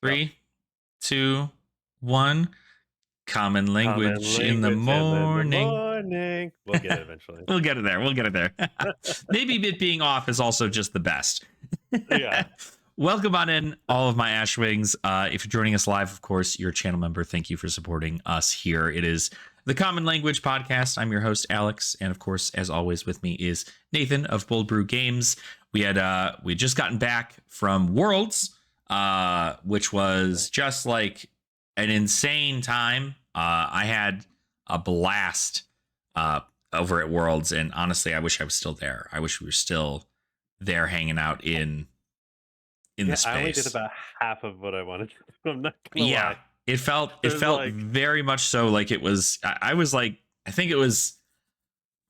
Go. 3, 2, 1. Common Common language in the language and in the morning. morning. We'll get it eventually. We'll get it there. We'll get it there. Maybe it being off is also just the best. Yeah. Welcome on in, all of my Ashwings. If you're joining us live, of course, you're a channel member. Thank you for supporting us here. It is the Common Language Podcast. I'm your host, Alex, and of course, as always, with me is Nathan of Bold Brew Games. We had just gotten back from Worlds, which was just like an insane time. I had a blast over at Worlds, and honestly, I wish I was still there. I wish we were still there hanging out in the space. I only did about half of what I wanted. I'm not gonna Yeah, lie. it felt Like, very much so like it was. I was like, I think it was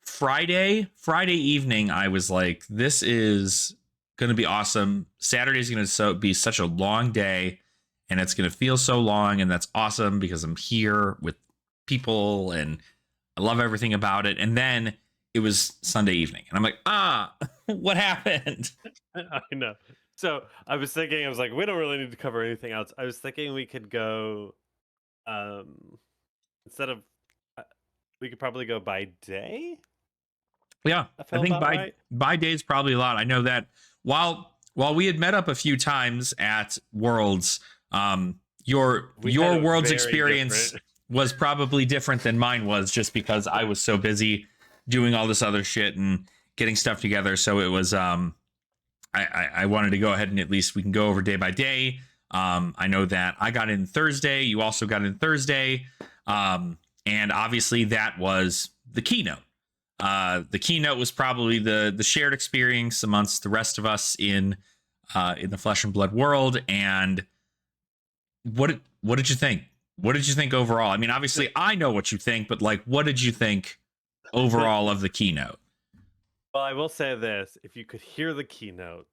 Friday evening. I was like, this is going to be awesome. Saturday's going to be such a long day, and it's going to feel so long, and that's awesome because I'm here with people and I love everything about it. And then it was Sunday evening, and I'm like, what happened? I know. So I was thinking, I was like, we don't really need to cover anything else. I was thinking we could go, instead of, we could probably go by day. Yeah, I I feel think about right. by day is probably a lot. I know that while we had met up a few times at Worlds, your had a Worlds very experience different- was probably different than mine was, just because I was so busy doing all this other shit and getting stuff together. So it was I wanted to go ahead and at least we can go over day by day. I know that I got in Thursday. You also got in Thursday. And obviously that was the keynote. The keynote was probably the shared experience amongst the rest of us in the Flesh and Blood world. And what did you think? What did you think overall? I mean, obviously I know what you think, but like, what did you think overall of the keynote? Well, I will say this: if you could hear the keynote,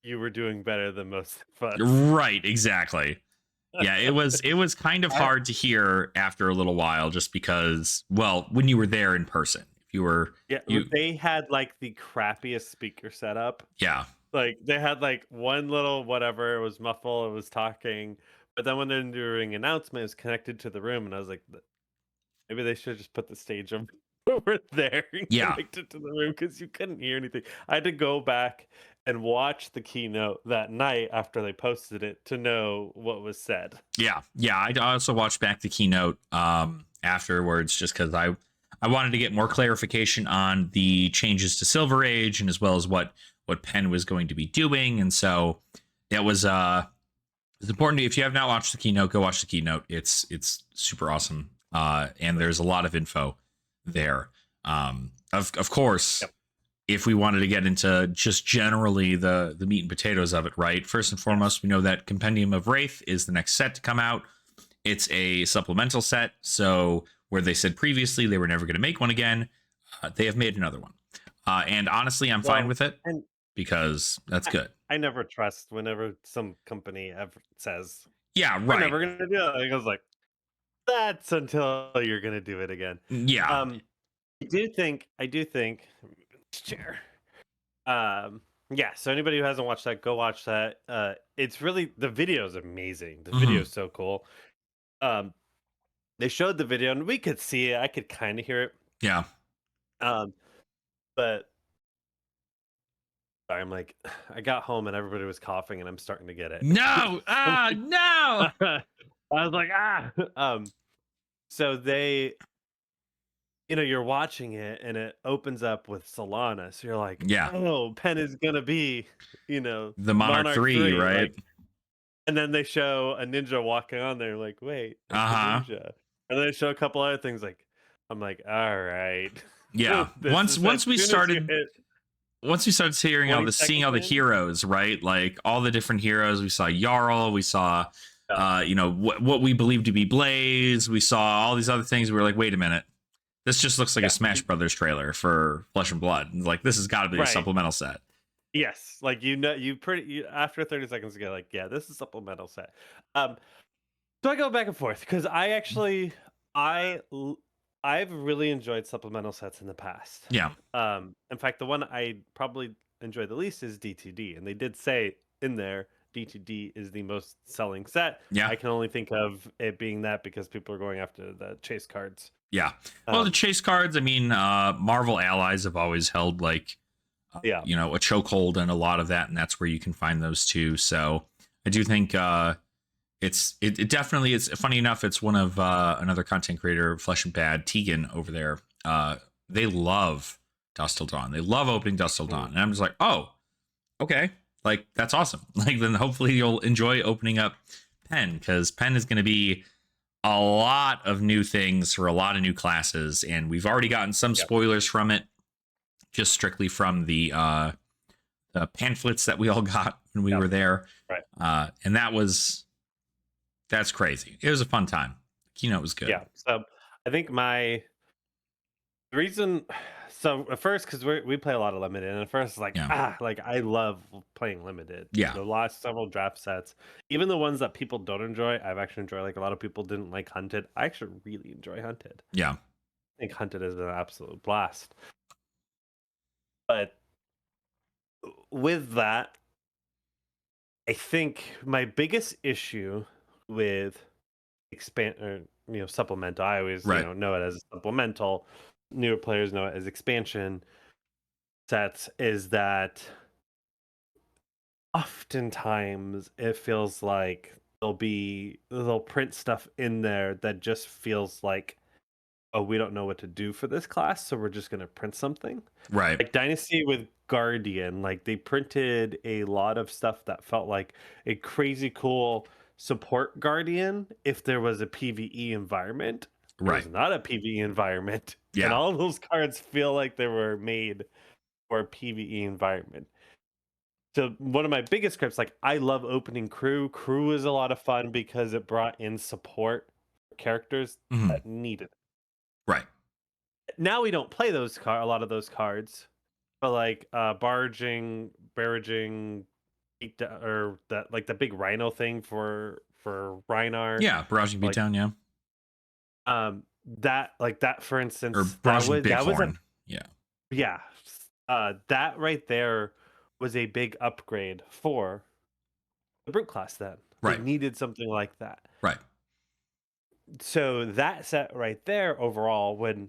you were doing better than most of us. Right, exactly. Yeah, it was kind of hard to hear after a little while, just because, well, when you were there in person, if you were, They had like the crappiest speaker setup. yeah, Like they had like one little whatever, it was muffled, it was talking, but then when they're doing announcements connected to the room, and I was like, maybe they should just put the stage over there and yeah, connect it to the room because you couldn't hear anything. I had to go back and watch the keynote that night after they posted it to know what was said. yeah. I also watched back the keynote afterwards, just because I wanted to get more clarification on the changes to Silver Age, and as well as what Penn was going to be doing. And so that was it's important to, if you have not watched the keynote, go watch the keynote. It's super awesome. And there's a lot of info there. Of course, Yep. if we wanted to get into just generally the meat and potatoes of it, right? First and foremost, we know that Compendium of Wraith is the next set to come out. It's a supplemental set. So where they said previously they were never going to make one again, they have made another one. And honestly, I'm fine with it, And because that's good. I never trust whenever some company ever says, Yeah, we're right. never going to do it. I was like, that's until you're going to do it again. Yeah. I do think, chair. Yeah, so anybody who hasn't watched that, go watch that. It's really, the video is amazing. The video is so cool. They showed the video and we could see it. I could kind of hear it. Yeah. But sorry, I'm like, I got home and everybody was coughing and I'm starting to get it. No. No. I was like, so they, you're watching it and it opens up with Solana. So you're like, Yeah. oh, Penn is going to be, The Monarch 3, right? Like, and then they show a ninja walking on there, like, wait, ninja. And then they show a couple other things, like, I'm like, all right. Yeah. once we started seeing all the heroes, right? Like all the different heroes. We saw Jarl, we saw what we believe to be Blaze, we saw all these other things. We were like, wait a minute. This just looks like a Smash Brothers trailer for Flesh and Blood. Like, this has got to be a supplemental set. Yes, like after 30 seconds ago, like, yeah, this is a supplemental set. So I go back and forth because I've really enjoyed supplemental sets in the past. Yeah. In fact, the one I probably enjoyed the least is DTD, and they did say in there DTD is the most selling set. Yeah. I can only think of it being that because people are going after the chase cards. Yeah. Well, the chase cards, I mean, Marvel Allies have always held like, Yeah. a chokehold and a lot of that, and that's where you can find those too. So I do think it definitely is. Funny enough, it's one of another content creator, Flesh and Bad, Tegan over there. They love Dusk Till Dawn. They love opening Dusk Till Dawn, and I'm just like, oh, okay, like that's awesome. Like then hopefully you'll enjoy opening up Pen, because Pen is going to be a lot of new things for a lot of new classes, and we've already gotten some spoilers from it, just strictly from the pamphlets that we all got when we were there. Right. And that's crazy. It was a fun time. Keynote was good. Yeah. So I think the reason, so at first, because we play a lot of limited, and at first like like I love playing limited. Yeah. The last several draft sets, even the ones that people don't enjoy, I've actually enjoyed. Like a lot of people didn't like Hunted. I actually really enjoy Hunted. Yeah. I think Hunted is an absolute blast. But with that, I think my biggest issue with supplemental, I always know it as supplemental. Newer players know it as expansion sets, is that oftentimes it feels like they'll print stuff in there that just feels like, oh, we don't know what to do for this class, so we're just going to print something. Right. Like Dynasty with Guardian, like they printed a lot of stuff that felt like a crazy cool support Guardian if there was a PvE environment. Right. There's not a PvE environment. Yeah. And all of those cards feel like they were made for a PvE environment. So one of my biggest scripts, like I love opening Crew. Crew is a lot of fun because it brought in support for characters that needed it. Right. Now we don't play a lot of those cards, but like barraging, or that like the big Rhino thing for Reinhardt. Yeah, barraging beatdown. Yeah. That for instance, or barraging Bighorn. Yeah. That right there was a big upgrade for the Brute class. Then Right. They needed something like that. Right. So that set right there overall, because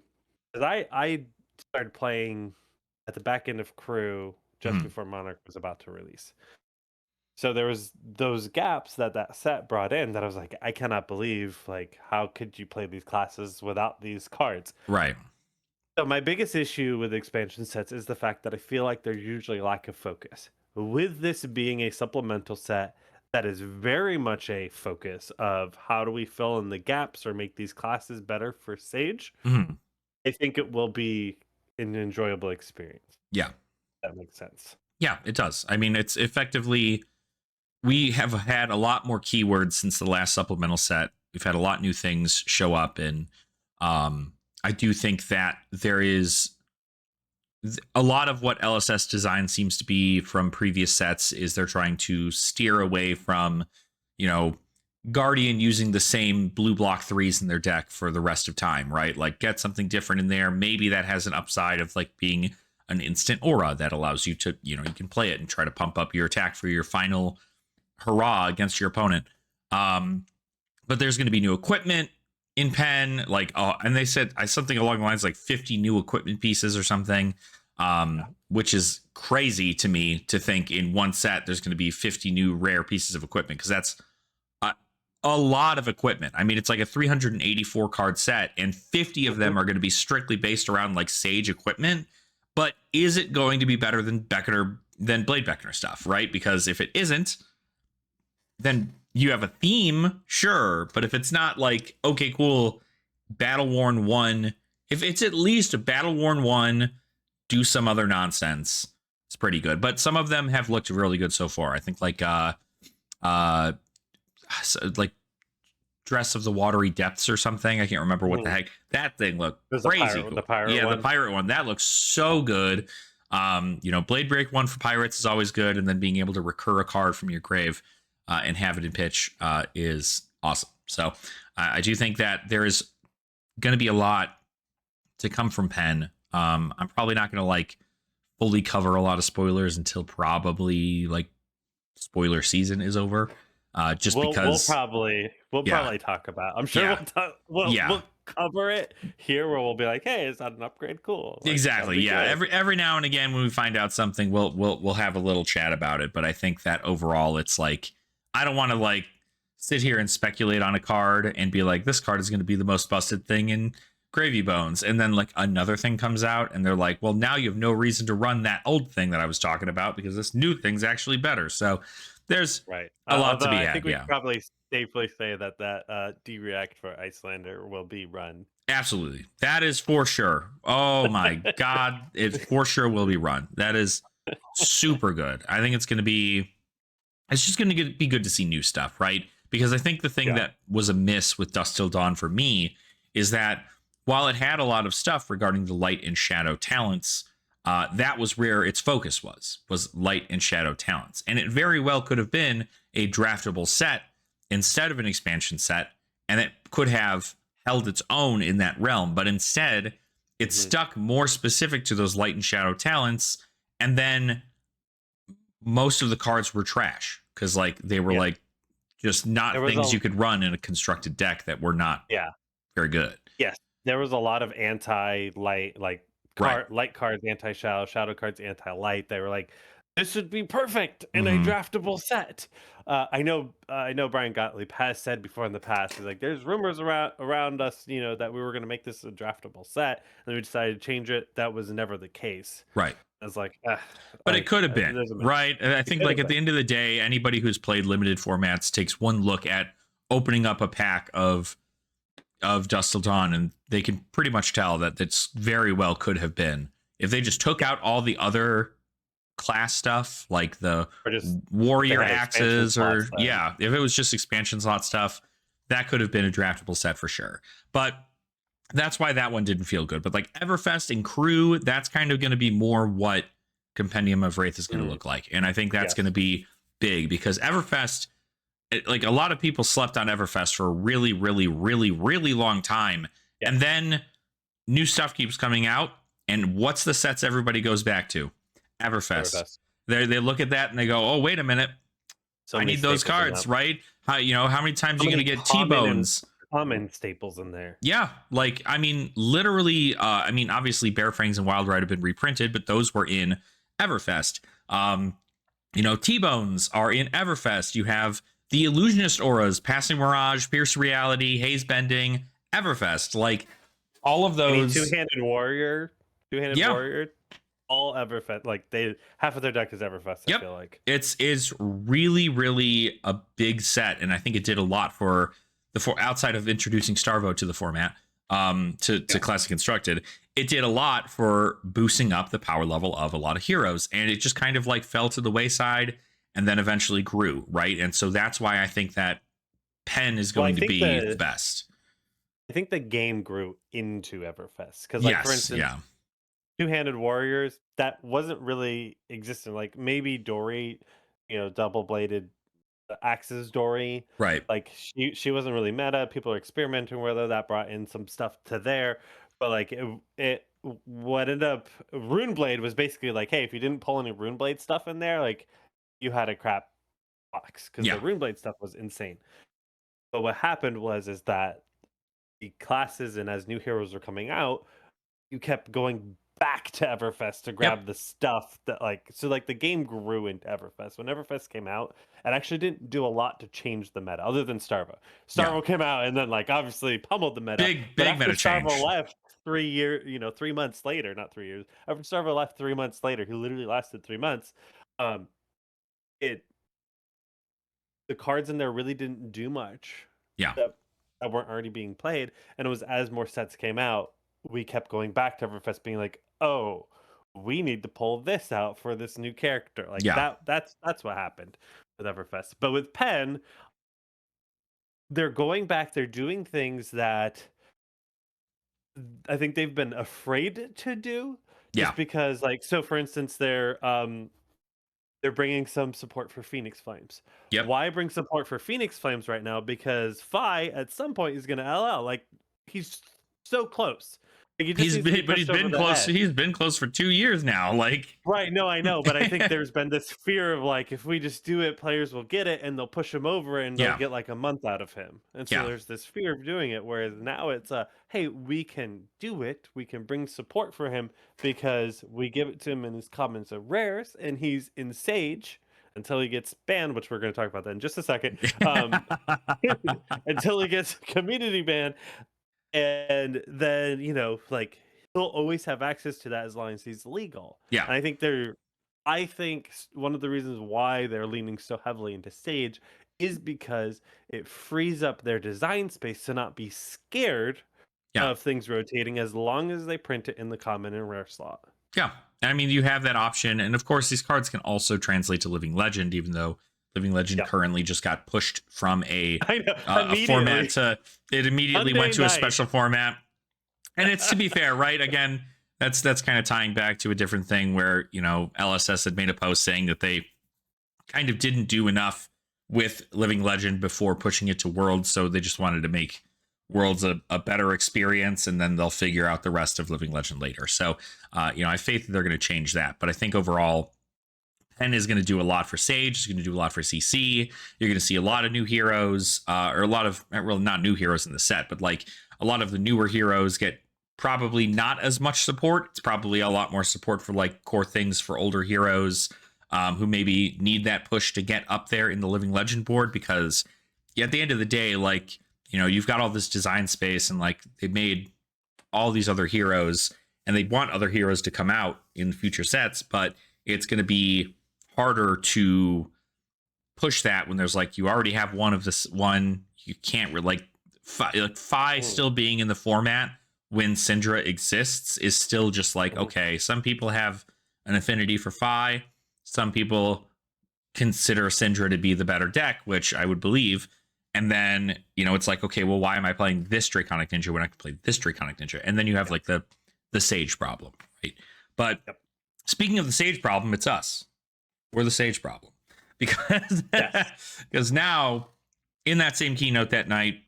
I started playing at the back end of Crew just before Monarch was about to release. So there was those gaps that set brought in that I was like, I cannot believe, like, how could you play these classes without these cards? Right. So my biggest issue with expansion sets is the fact that I feel like they're usually lack of focus. With this being a supplemental set, that is very much a focus of how do we fill in the gaps or make these classes better for Sage. I think it will be an enjoyable experience. Yeah. That makes sense. Yeah, it does. I mean, it's effectively, we have had a lot more keywords since the last supplemental set. We've had a lot new things show up, and I do think that there is a lot of what LSS design seems to be from previous sets is they're trying to steer away from, Guardian using the same blue block 3s in their deck for the rest of time, right? Like get something different in there. Maybe that has an upside of like being an instant aura that allows you to, you can play it and try to pump up your attack for your final hurrah against your opponent. But there's going to be new equipment in Pen, and they said something along the lines like 50 new equipment pieces or something, which is crazy to me to think in one set there's going to be 50 new rare pieces of equipment, because that's a lot of equipment. I mean, it's like a 384 card set, and 50 of them are going to be strictly based around like Sage equipment. But is it going to be better than Blade Beckoner stuff, right? Because if it isn't, then you have a theme, sure, but if it's not like, okay, cool, Battle Worn 1, if it's at least a Battle Worn 1, do some other nonsense, it's pretty good. But some of them have looked really good so far. I think like Dress of the Watery Depths or something. I can't remember what the heck. That thing looked crazy cool. The pirate one. The pirate one. That looks so good. Blade Break 1 for pirates is always good, and then being able to recur a card from your grave and have it in pitch is awesome. So I do think that there is going to be a lot to come from Pen. I'm probably not going to fully cover a lot of spoilers until probably spoiler season is over. Just We'll because, yeah, probably talk about. I'm sure yeah, yeah, we'll cover it here where we'll be like, hey, is that an upgrade? Cool, like that'll exactly. be Yeah, good. every now and again when we find out something, we'll have a little chat about it. But I think that overall, it's like I don't want to like sit here and speculate on a card and be like, this card is going to be the most busted thing in Gravy Bones, and then like another thing comes out, and they're like, well, now you have no reason to run that old thing that I was talking about because this new thing's actually better. So there's Right. a lot to Although be I think had. we can Yeah. probably safely say that D-React for Icelander will be run. Absolutely. That is for sure. Oh my God. It for sure will be run. That is super good. I think it's just going to be good to see new stuff, right? Because I think the thing Yeah. that was amiss with Dust Till Dawn for me is that while it had a lot of stuff regarding the light and shadow talents, that was where its focus was light and shadow talents. And it very well could have been a draftable set instead of an expansion set, and it could have held its own in that realm. But instead, it Mhm. stuck more specific to those light and shadow talents, and then most of the cards were trash because like they were Yeah. like just There not was things a you could run in a constructed deck that were not yeah. very good. Yes. There was a lot of anti-light, like Right. light cards, anti-shadow, shadow cards, anti-light. They were like, this would be perfect in a Hmm. draftable set. I know Brian Gottlieb has said before in the past, he's like, there's rumors around us, that we were going to make this a draftable set, and then we decided to change it. That was never the case. Right. I was like, But it could have been, there's a right? And I it think could like have at been. the end of the day, anybody who's played limited formats takes one look at opening up a pack of Dust Till Dawn, and they can pretty much tell that that's very well could have been if they just took out all the other class stuff like the Or just if they warrior had expansion axes, slots or then. yeah, if it was just expansion slot stuff, that could have been a draftable set for sure. But that's why that one didn't feel good. But like Everfest and Crew, that's kind of going to be more what Compendium of Wraith is going to Mm, look like. And I think that's going yes. to be big because Everfest, like a lot of people slept on Everfest for a really, really, really, really long time. Yes. And then new stuff keeps coming out. And what's the sets everybody goes back to? Everfest. Everfest. They look at that and they go, oh, wait a minute. So I many need those staples in that. cards, right? How many times So are you many going to get T-Bones? common staples in there. Yeah, like I mean, literally. I mean, obviously, Bear Fangs and Wild Ride have been reprinted, but those were in Everfest. T-Bones are in Everfest. You have the Illusionist auras, Passing Mirage, Pierce Reality, Haze Bending, Everfest. Like all of Any those. two-handed Yeah. warrior, all Everfest. Like they half of their deck is Everfest. I Yep. feel like. It's really really a big set, and I think it did a lot for outside of introducing Starvo to the format, to Classic Constructed. It did a lot for boosting up the power level of a lot of heroes, and it just kind of like fell to the wayside and then eventually grew, right? And so that's why I think that Pen is Well, going to be the best. I think the game grew into Everfest because, like, for Yes, instance, yeah, two-handed warriors that wasn't really existing. Like maybe Dory, double-bladed axes Dory. right, Like she wasn't really meta. People are experimenting with her. That brought in some stuff to there. But like it what ended up Runeblade was basically like, hey, if you didn't pull any Runeblade stuff in there, like you had a crap box because the yeah, Runeblade stuff was insane. But what happened is that the classes and as new heroes were coming out, you kept going back to Everfest to yep, grab the stuff that like the game grew into Everfest. When Everfest came out, it actually didn't do a lot to change the meta other than Starvo. yeah. Starvo came out and then like obviously pummeled the meta. But Big after meta Starvo change. left 3 months later, not 3 years. After Starvo left 3 months later, he literally lasted 3 months. Um it the cards in there really didn't do much Yeah, that weren't already being played. And it was as more sets came out, we kept going back to Everfest being like, oh, we need to pull this out for this new character. Like yeah, that's what happened with Everfest. But with Pen, they're going back, they're doing things that I think they've been afraid to do yeah, just because like so for instance they're bringing some support for Phoenix Flames. yep, Why bring support for Phoenix Flames right now? Because Fi at some point is going to LL. Like he's so close. Like, he just needs to be But he's pushed over been the close. edge. He's been close for 2 years now. Like, Right, no, I know, but I think there's been this fear of, like, if we just do it, players will get it, and they'll push him over, and they'll yeah, get, like, a month out of him, and so yeah, there's this fear of doing it, whereas now it's, "Hey, we can do it, we can bring support for him because we give it to him in his commons and rares, and he's in Sage until he gets banned," which we're gonna talk about that in just a second, until he gets community ban, and then, like, he'll always have access to that as long as he's legal. yeah, And I think one of the reasons why they're leaning so heavily into Sage is because it frees up their design space to not be scared yeah. of things rotating as long as they print it in the common and rare slot. Yeah. I mean, you have that option. And of course, these cards can also translate to Living Legend, even though Living Legend Yeah. currently just got pushed from I know. a format Immediately. to, it immediately Monday went to a night. special format. And it's, to be fair, right? Again, that's kind of tying back to a different thing where, LSS had made a post saying that they kind of didn't do enough with Living Legend before pushing it to Worlds. So they just wanted to make Worlds a better experience, and then they'll figure out the rest of Living Legend later. So, I have faith that they're going to change that. But I think overall, Pen is going to do a lot for Sage. It's going to do a lot for CC. You're going to see a lot of new heroes, or a lot of, well, not new heroes in the set, but like a lot of the newer heroes get probably not as much support. It's probably a lot more support for like core things for older heroes, who maybe need that push to get up there in the Living Legend board, because at the end of the day, like, you've got all this design space, and like they made all these other heroes, and they want other heroes to come out in future sets, but it's going to be harder to push that when there's like, you already have one of this one. You can't really like Fi still being in the format when Syndra exists is still just like, okay, some people have an affinity for Fi, some people consider Syndra to be the better deck, which I would believe. And then, it's like, okay, well, why am I playing this Draconic Ninja when I can play this Draconic Ninja? And then you have like the Sage problem, right? But speaking of the Sage problem, it's us. We're the Sage problem. Because because now, in that same keynote that night,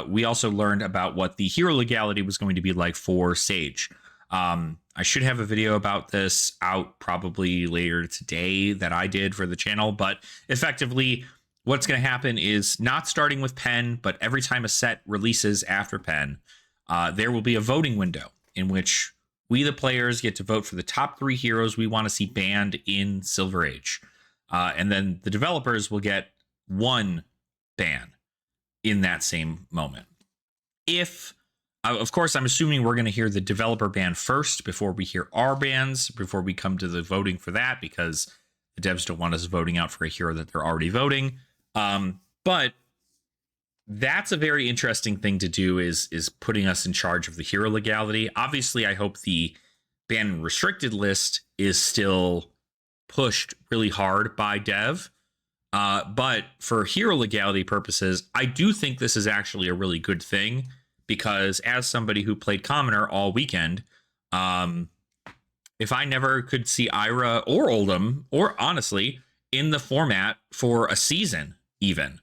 we also learned about what the hero legality was going to be like for Sage. I should have a video about this out probably later today that I did for the channel, but effectively, what's going to happen is not starting with Pen, but every time a set releases after Pen, there will be a voting window in which we, the players, get to vote for the top 3 heroes we want to see banned in Silver Age. And then the developers will get 1 ban in that same moment. If, of course, I'm assuming we're going to hear the developer ban first before we hear our bans, before we come to the voting for that, because the devs don't want us voting out for a hero that they're already voting. But that's a very interesting thing to do, is putting us in charge of the hero legality. Obviously, I hope the ban and restricted list is still pushed really hard by dev. But for hero legality purposes, I do think this is actually a really good thing, because as somebody who played Commoner all weekend, if I never could see Ira or Oldham, or honestly, in the format for a season even,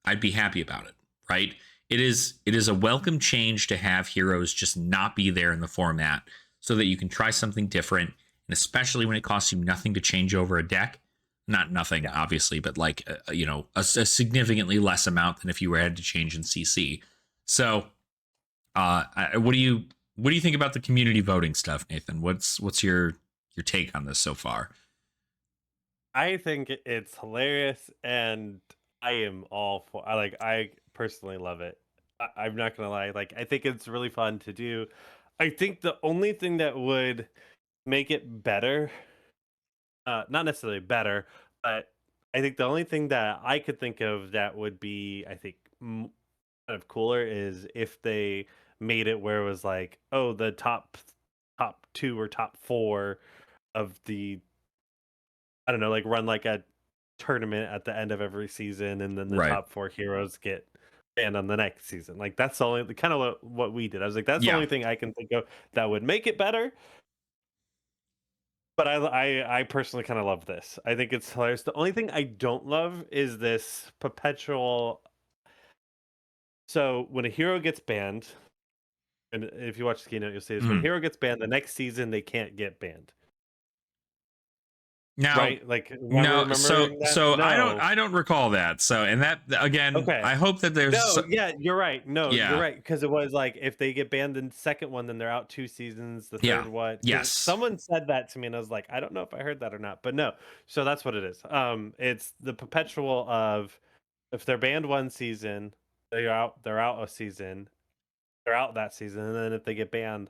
I'd be happy about it, right? It is a welcome change to have heroes just not be there in the format, so that you can try something different, and especially when it costs you nothing to change over a deck. Not nothing, obviously, but like, a significantly less amount than if you had to change in CC. So, what do you think about the community voting stuff, Nathan? What's your take on this so far? I think it's hilarious, and I am all for. I personally love it. I'm not gonna lie. Like, I think it's really fun to do. I think the only thing that would make it better, not necessarily better, but I think the only thing that I could think of that would be, I think, kind of cooler, is if they made it where it was like, oh, the top 2 or top 4 of the, I don't know, like, run like a tournament at the end of every season, and then the Right. top 4 heroes get banned on the next season. Like, that's the only kind of what we did. I was like, that's the Yeah. only thing I can think of that would make it better. But I personally kind of love this. I think it's hilarious. The only thing I don't love is this perpetual. So when a hero gets banned, and if you watch the keynote, you'll see this. When a Mhm. hero gets banned, the next season they can't get banned. Now, Right? Like, am I no, so remembering that? so No. I don't recall that. So, and that again, Okay. I hope that there's No, yeah, you're right. No, you're yeah, right. Because it was like if they get banned in the second one, then they're out 2 seasons. The yeah, third one, because yes, someone said that to me, and I was like, I don't know if I heard that or not. But no, so that's what it is. It's the perpetual of if they're banned one season, They're out a season. They're out that season, and then if they get banned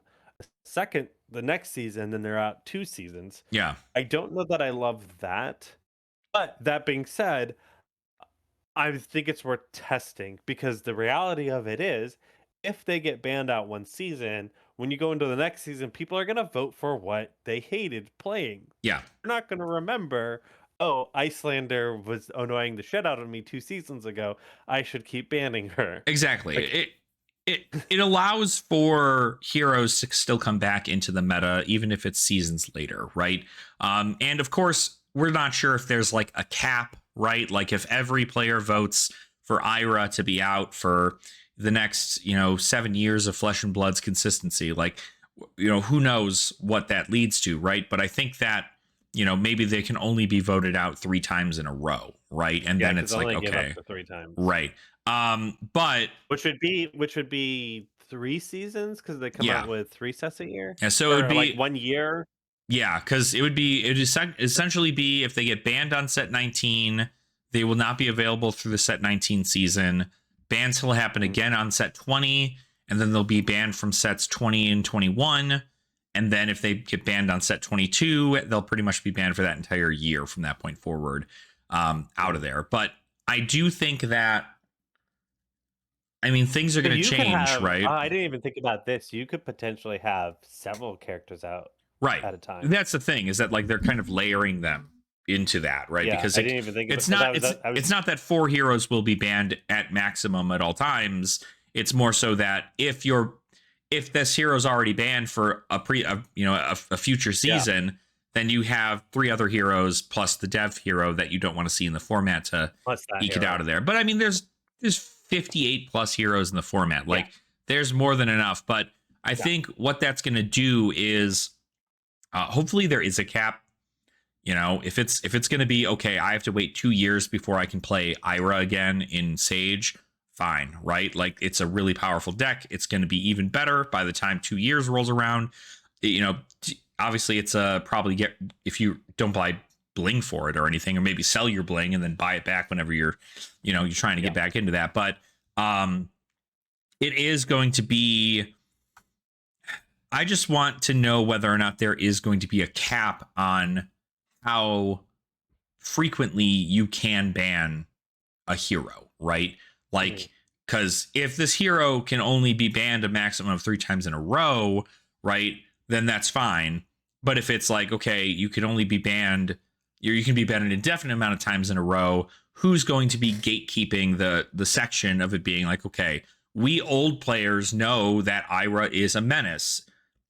the next season, then they're out 2 seasons. yeah, I don't know that I love that. But that being said, I think it's worth testing because the reality of it is if they get banned out one season, when you go into the next season, people are going to vote for what they hated playing. yeah. They're not going to remember, oh, Icelander was annoying the shit out of me 2 seasons ago. I should keep banning her. Exactly. Like, It allows for heroes to still come back into the meta, even if it's seasons later, right? And of course, we're not sure if there's like a cap, right? Like if every player votes for Ira to be out for the next, 7 years of Flesh and Blood's consistency, like, who knows what that leads to, right? But I think that, maybe they can only be voted out 3 times in a row, right? And yeah, then because it's I like, only give up okay, to 3 times. right. But Which would be 3 seasons because they come yeah, out with 3 sets a year and so it would or like be 1 year. yeah, because essentially be if they get banned on set 19, they will not be available through the set 19 season. Bans will happen Mhm. again on set 20, and then they'll be banned from sets 20 and 21. And then if they get banned on set 22, they'll pretty much be banned for that entire year from that point forward, out of there. But I do think that, I mean, things are So going to you could change, have right? I didn't even think about this. You could potentially have several characters out Right. at a time. That's the thing, is that like they're kind of layering them into that, right? Yeah, Because I didn't even think about it's because not I was it's not that 4 heroes will be banned at maximum at all times. It's more so that if this hero's already banned for a future yeah, season, then you have 3 other heroes plus the dev hero that you don't want to see in the format to plus that eke it out hero. of there. But I mean, there's 58 plus heroes in the format. Yeah, Like there's more than enough. But I yeah. think what that's going to do is hopefully there is a cap. If it's going to be okay, I have to wait 2 years before I can play Ira again in Sage. Fine, right? Like it's a really powerful deck. It's going to be even better by the time 2 years rolls around. Obviously, it's probably get if you don't buy bling for it or anything, or maybe sell your bling and then buy it back whenever you're trying to Yeah. get back into that. But it is going to be. I just want to know whether or not there is going to be a cap on how frequently you can ban a hero, right? Like, because if this hero can only be banned a maximum of 3 times in a row, right, then that's fine. But if it's like, okay, you can only be banned, you can be banned an indefinite amount of times in a row, who's going to be gatekeeping the section of it being like, okay, we old players know that Ira is a menace.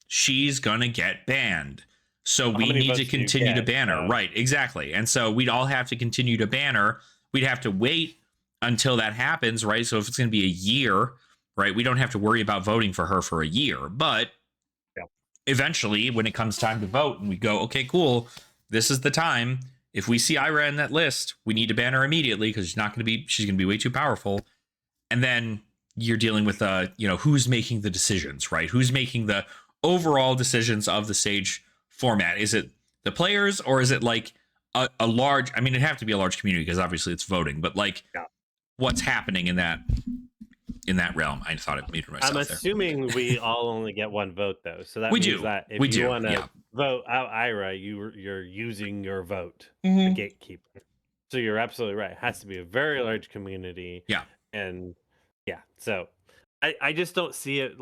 She's gonna get banned. So How we many need to votes do you continue to get? ban her. Right, exactly. And so we'd all have to continue to ban her. We'd have to wait until that happens, right? So if it's going to be a year, right, we don't have to worry about voting for her for a year. But Yeah. eventually, when it comes time to vote and we go, okay, cool, this is the time. If we see Ira in that list, we need to ban her immediately because she's going to be way too powerful. And then you're dealing with, who's making the decisions, right? Who's making the overall decisions of the Sage format? Is it the players or is it like a large, I mean, it'd have to be a large community because obviously it's voting, but like Yeah. what's happening in that realm? I thought it muted myself I'm there. assuming we all only get one vote though, so that We means do. that if We you do. want to Yeah. vote out Ira, you're using your vote, the Mhm. gatekeeper. So you're absolutely right. It has to be a very large community. Yeah. And yeah, so I just don't see it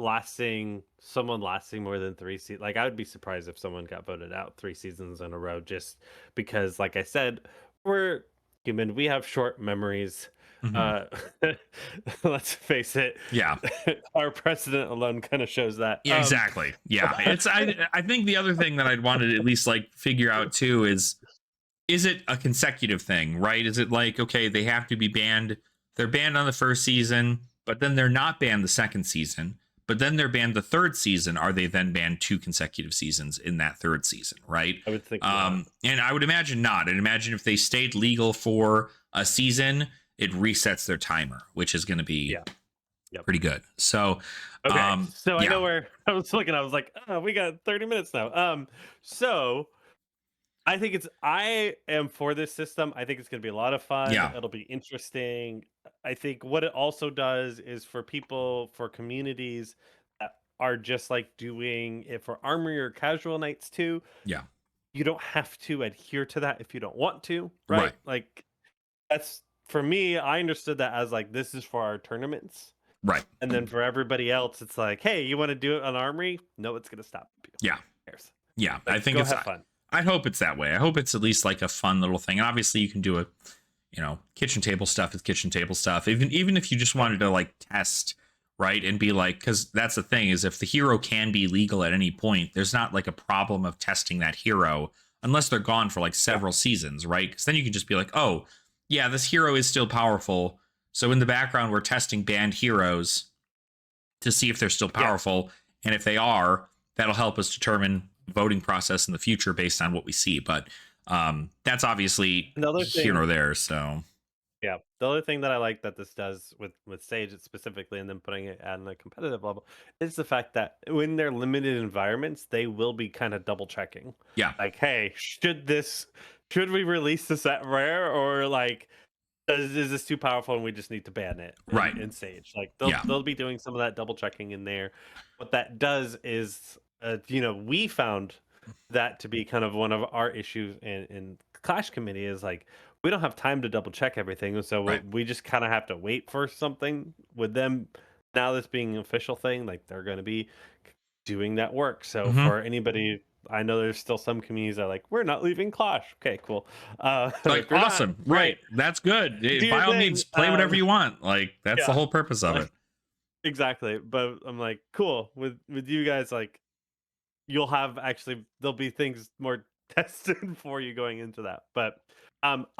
someone lasting more than 3 seasons. Like I would be surprised if someone got voted out 3 seasons in a row just because, like I said, we're human. We have short memories. Mhm. Let's face it. Yeah. Our precedent alone kind of shows that. Yeah, exactly. Yeah. It's I think the other thing that I'd wanted to at least like figure out too is it a consecutive thing, right? Is it like, okay, they have to be banned, they're banned on the first season, but then they're not banned the second season, but then they're banned the third season. Are they then banned 2 consecutive seasons in that third season, right? I would think not. And I would imagine not. And imagine if they stayed legal for a season, it resets their timer, which is going to be pretty good. So, okay, so I yeah. know where I was looking. I was like, oh, we got 30 minutes now. So I am for this system. I think it's going to be a lot of fun. Yeah. It'll be interesting. I think what it also does is for people, for communities that are just like doing it for armory or casual nights too. Yeah. You don't have to adhere to that if you don't want to, right? Right. Like that's for me, I understood that as like this is for our tournaments. Right. And then for everybody else, it's like, hey, you want to do it on armory? No, it's gonna stop you. Yeah. Who cares? Yeah. Like, I think go it's have fun. I hope it's that way. I hope it's at least like a fun little thing. And obviously you can do a, kitchen table stuff is kitchen table stuff. Even if you just wanted to like test, right? And be like, because that's the thing is if the hero can be legal at any point, there's not like a problem of testing that hero unless they're gone for like several seasons, right? Because then you can just be like, oh, yeah, this hero is still powerful. So in the background, we're testing banned heroes to see if they're still powerful. And if they are, that'll help us determine voting process in the future based on what we see. But that's obviously here or there. So yeah, the other thing that I like that this does with Sage specifically, and then putting it at a competitive level, is the fact that when they're limited environments, they will be kind of double checking. Yeah, like, hey, should we release this at rare, or like is this too powerful and we just need to ban it in Sage? Like they'll be doing some of that double checking in there. What that does is we found that to be kind of one of our issues in Clash Committee is like we don't have time to double check everything, so we just kind of have to wait for something with them. Now this being an official thing, like they're going to be doing that work. So for anybody, I know there's still some communities that are like, we're not leaving Clash. Okay, cool. like awesome, not, right? That's good. By all means, play whatever you want. Like that's the whole purpose of it. Exactly. But I'm like, cool with you guys. Like, you'll have there'll be things more tested for you going into that. But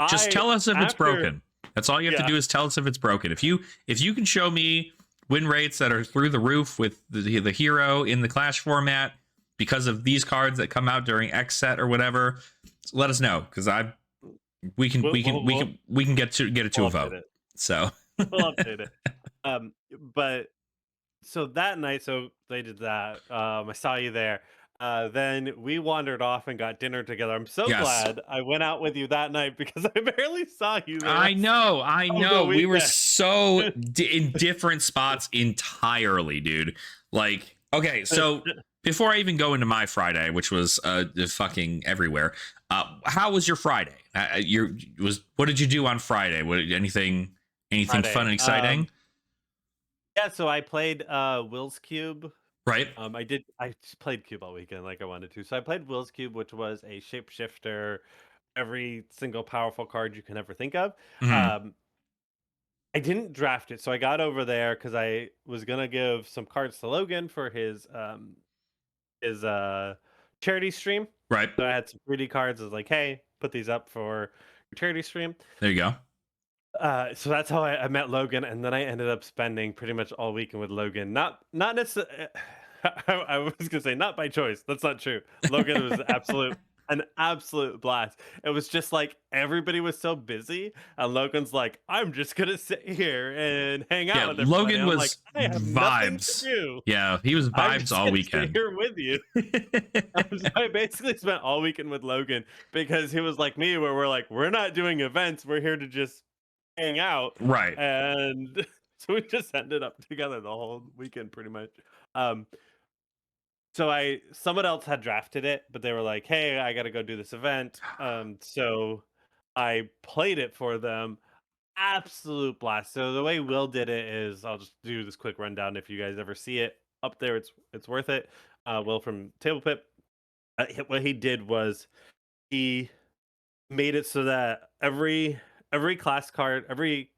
just tell us if it's broken. That's all you have to do is tell us if it's broken. If you can show me win rates that are through the roof with the hero in the Clash format because of these cards that come out during X set or whatever, let us know because we can get it to a vote. So we'll update it. But so that night, so they did that. I saw you there. Then we wandered off and got dinner together. I'm so glad I went out with you that night because I barely saw you there. I know. We were so in different spots entirely, dude. Like, okay, so before I even go into my Friday, which was fucking everywhere, how was your Friday? What did you do on Friday? Anything Friday. Fun and exciting? Yeah, so I played Will's Cube. Right. I just played Cube all weekend like I wanted to. So I played Will's Cube, which was a shapeshifter, every single powerful card you can ever think of. I didn't draft it, so I got over there because I was gonna give some cards to Logan for his charity stream. Right. So I had some 3D cards. I was like, hey, put these up for your charity stream. There you go. So that's how I met Logan, and then I ended up spending pretty much all weekend with Logan. Not necessarily. I was gonna say not by choice. That's not true. Logan was an absolute blast. It was just like everybody was so busy, and Logan's like, I'm just gonna sit here and hang out with everybody. Logan was like, I have vibes. To do. Yeah, he was vibes all weekend. Sit here with you. I basically spent all weekend with Logan because he was like me, where we're like, we're not doing events. We're here to just hang out, right? And so we just ended up together the whole weekend pretty much. So someone else had drafted it, but they were like, hey, I gotta go do this event. So I played it for them. Absolute blast. So the way Will did it is, I'll just do this quick rundown if you guys ever see it up there, it's worth it. Will from Table Pip, what he did was he made it so that every class card, every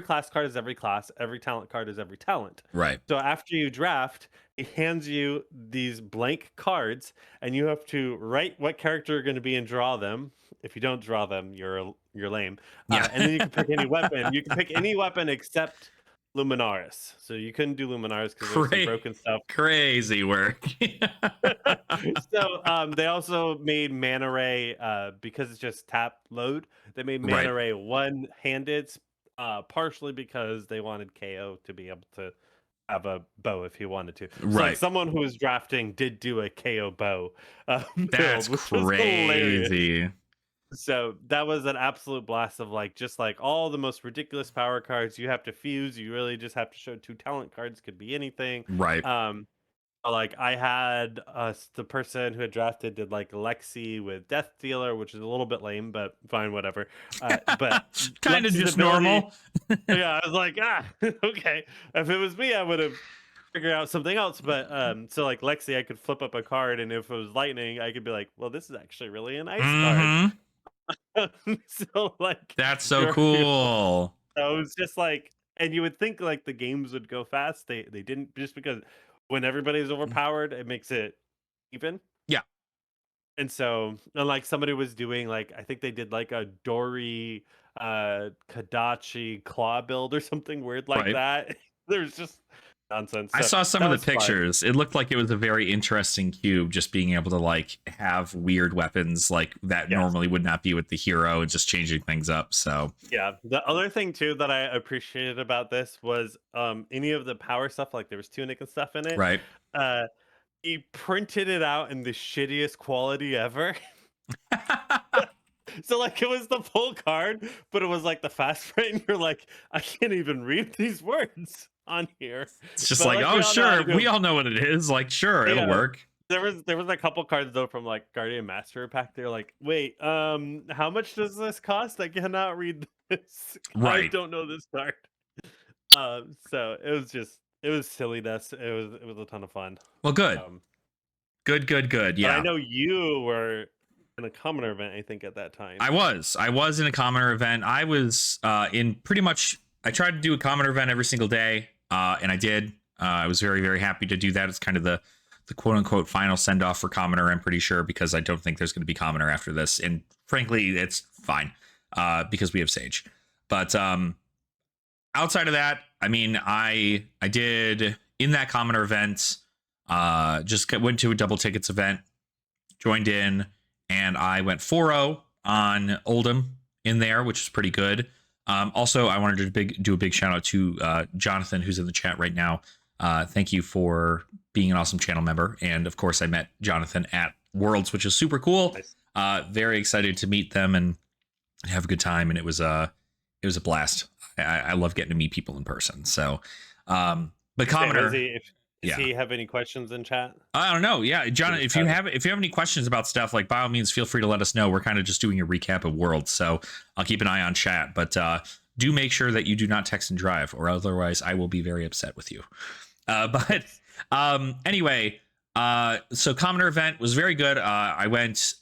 class card is every class, every talent card is every talent. Right. So after you draft, he hands you these blank cards, and you have to write what character you're going to be and draw them. If you don't draw them, you're lame. Yeah. And then you can pick any weapon. You can pick any weapon except Luminaris. So you couldn't do Luminaris because there was some broken stuff. Crazy work. So they also made Mana Ray because it's just tap load. They made Right. Mana Ray one-handed, partially because they wanted KO to be able to have a bow if he wanted to. So like Right. someone who was drafting did do a KO bow That's build, which was hilarious. crazy. So that was an absolute blast of like just like all the most ridiculous power cards you have to fuse. You really just have to show 2 talent cards, could be anything. Right. Like I had the person who had drafted did like Lexi with Death Dealer, which is a little bit lame, but fine, whatever. But Kind of Lexi's just ability, normal. yeah, I was like, okay. If it was me, I would have figured out something else. But so like Lexi, I could flip up a card, and if it was lightning, I could be like, well, this is actually really a nice card. So like That's so you're cool. so it was just like, and you would think like the games would go fast. They didn't, just because when everybody's overpowered, it makes it even. Yeah. And so, and like somebody was doing like, I think they did like a Dory Kadachi claw build or something weird like Right. that. There's just nonsense. I So saw some that of the was fun. pictures. It looked like it was a very interesting cube, just being able to like have weird weapons like that Yes. normally would not be with the hero and just changing things up. So Yeah. The other thing too that I appreciated about this was any of the power stuff, like there was tunic and stuff in it. right. He printed it out in the shittiest quality ever. So like it was the full card, but it was like the fast print, and you're like, I can't even read these words on here. It's just But like, like oh we all know how sure, to go. we all know what it is. Like, sure, it'll Yeah. work. There was a couple cards though from like Guardian Master Pack. They're like, wait, how much does this cost? I cannot read this. I Right. don't know this card. So it was silliness. It was a ton of fun. Well, good. Good. But Yeah. I know you were in a commoner event, I think, at that time. I was in a commoner event. I was in pretty much, I tried to do a commoner event every single day, and I did. I was very, very happy to do that. It's kind of the quote unquote final send off for commoner, I'm pretty sure, because I don't think there's going to be commoner after this. And frankly, it's fine because we have Sage. But outside of that, I mean, I did in that commoner event, just went to a double tickets event, joined in, and I went 4-0 on Oldham in there, which is pretty good. Also, I wanted to do a big shout out to Jonathan, who's in the chat right now. Thank you for being an awesome channel member. And of course, I met Jonathan at Worlds, which is super cool. Nice. Very excited to meet them and have a good time. And it was a blast. I love getting to meet people in person. So, but commoner. Does he have any questions in chat? I don't know. Yeah, John, if you have any questions about stuff, like by all means, feel free to let us know. We're kind of just doing a recap of Worlds, so I'll keep an eye on chat. But do make sure that you do not text and drive, or otherwise I will be very upset with you. But anyway, so commoner event was very good. I went.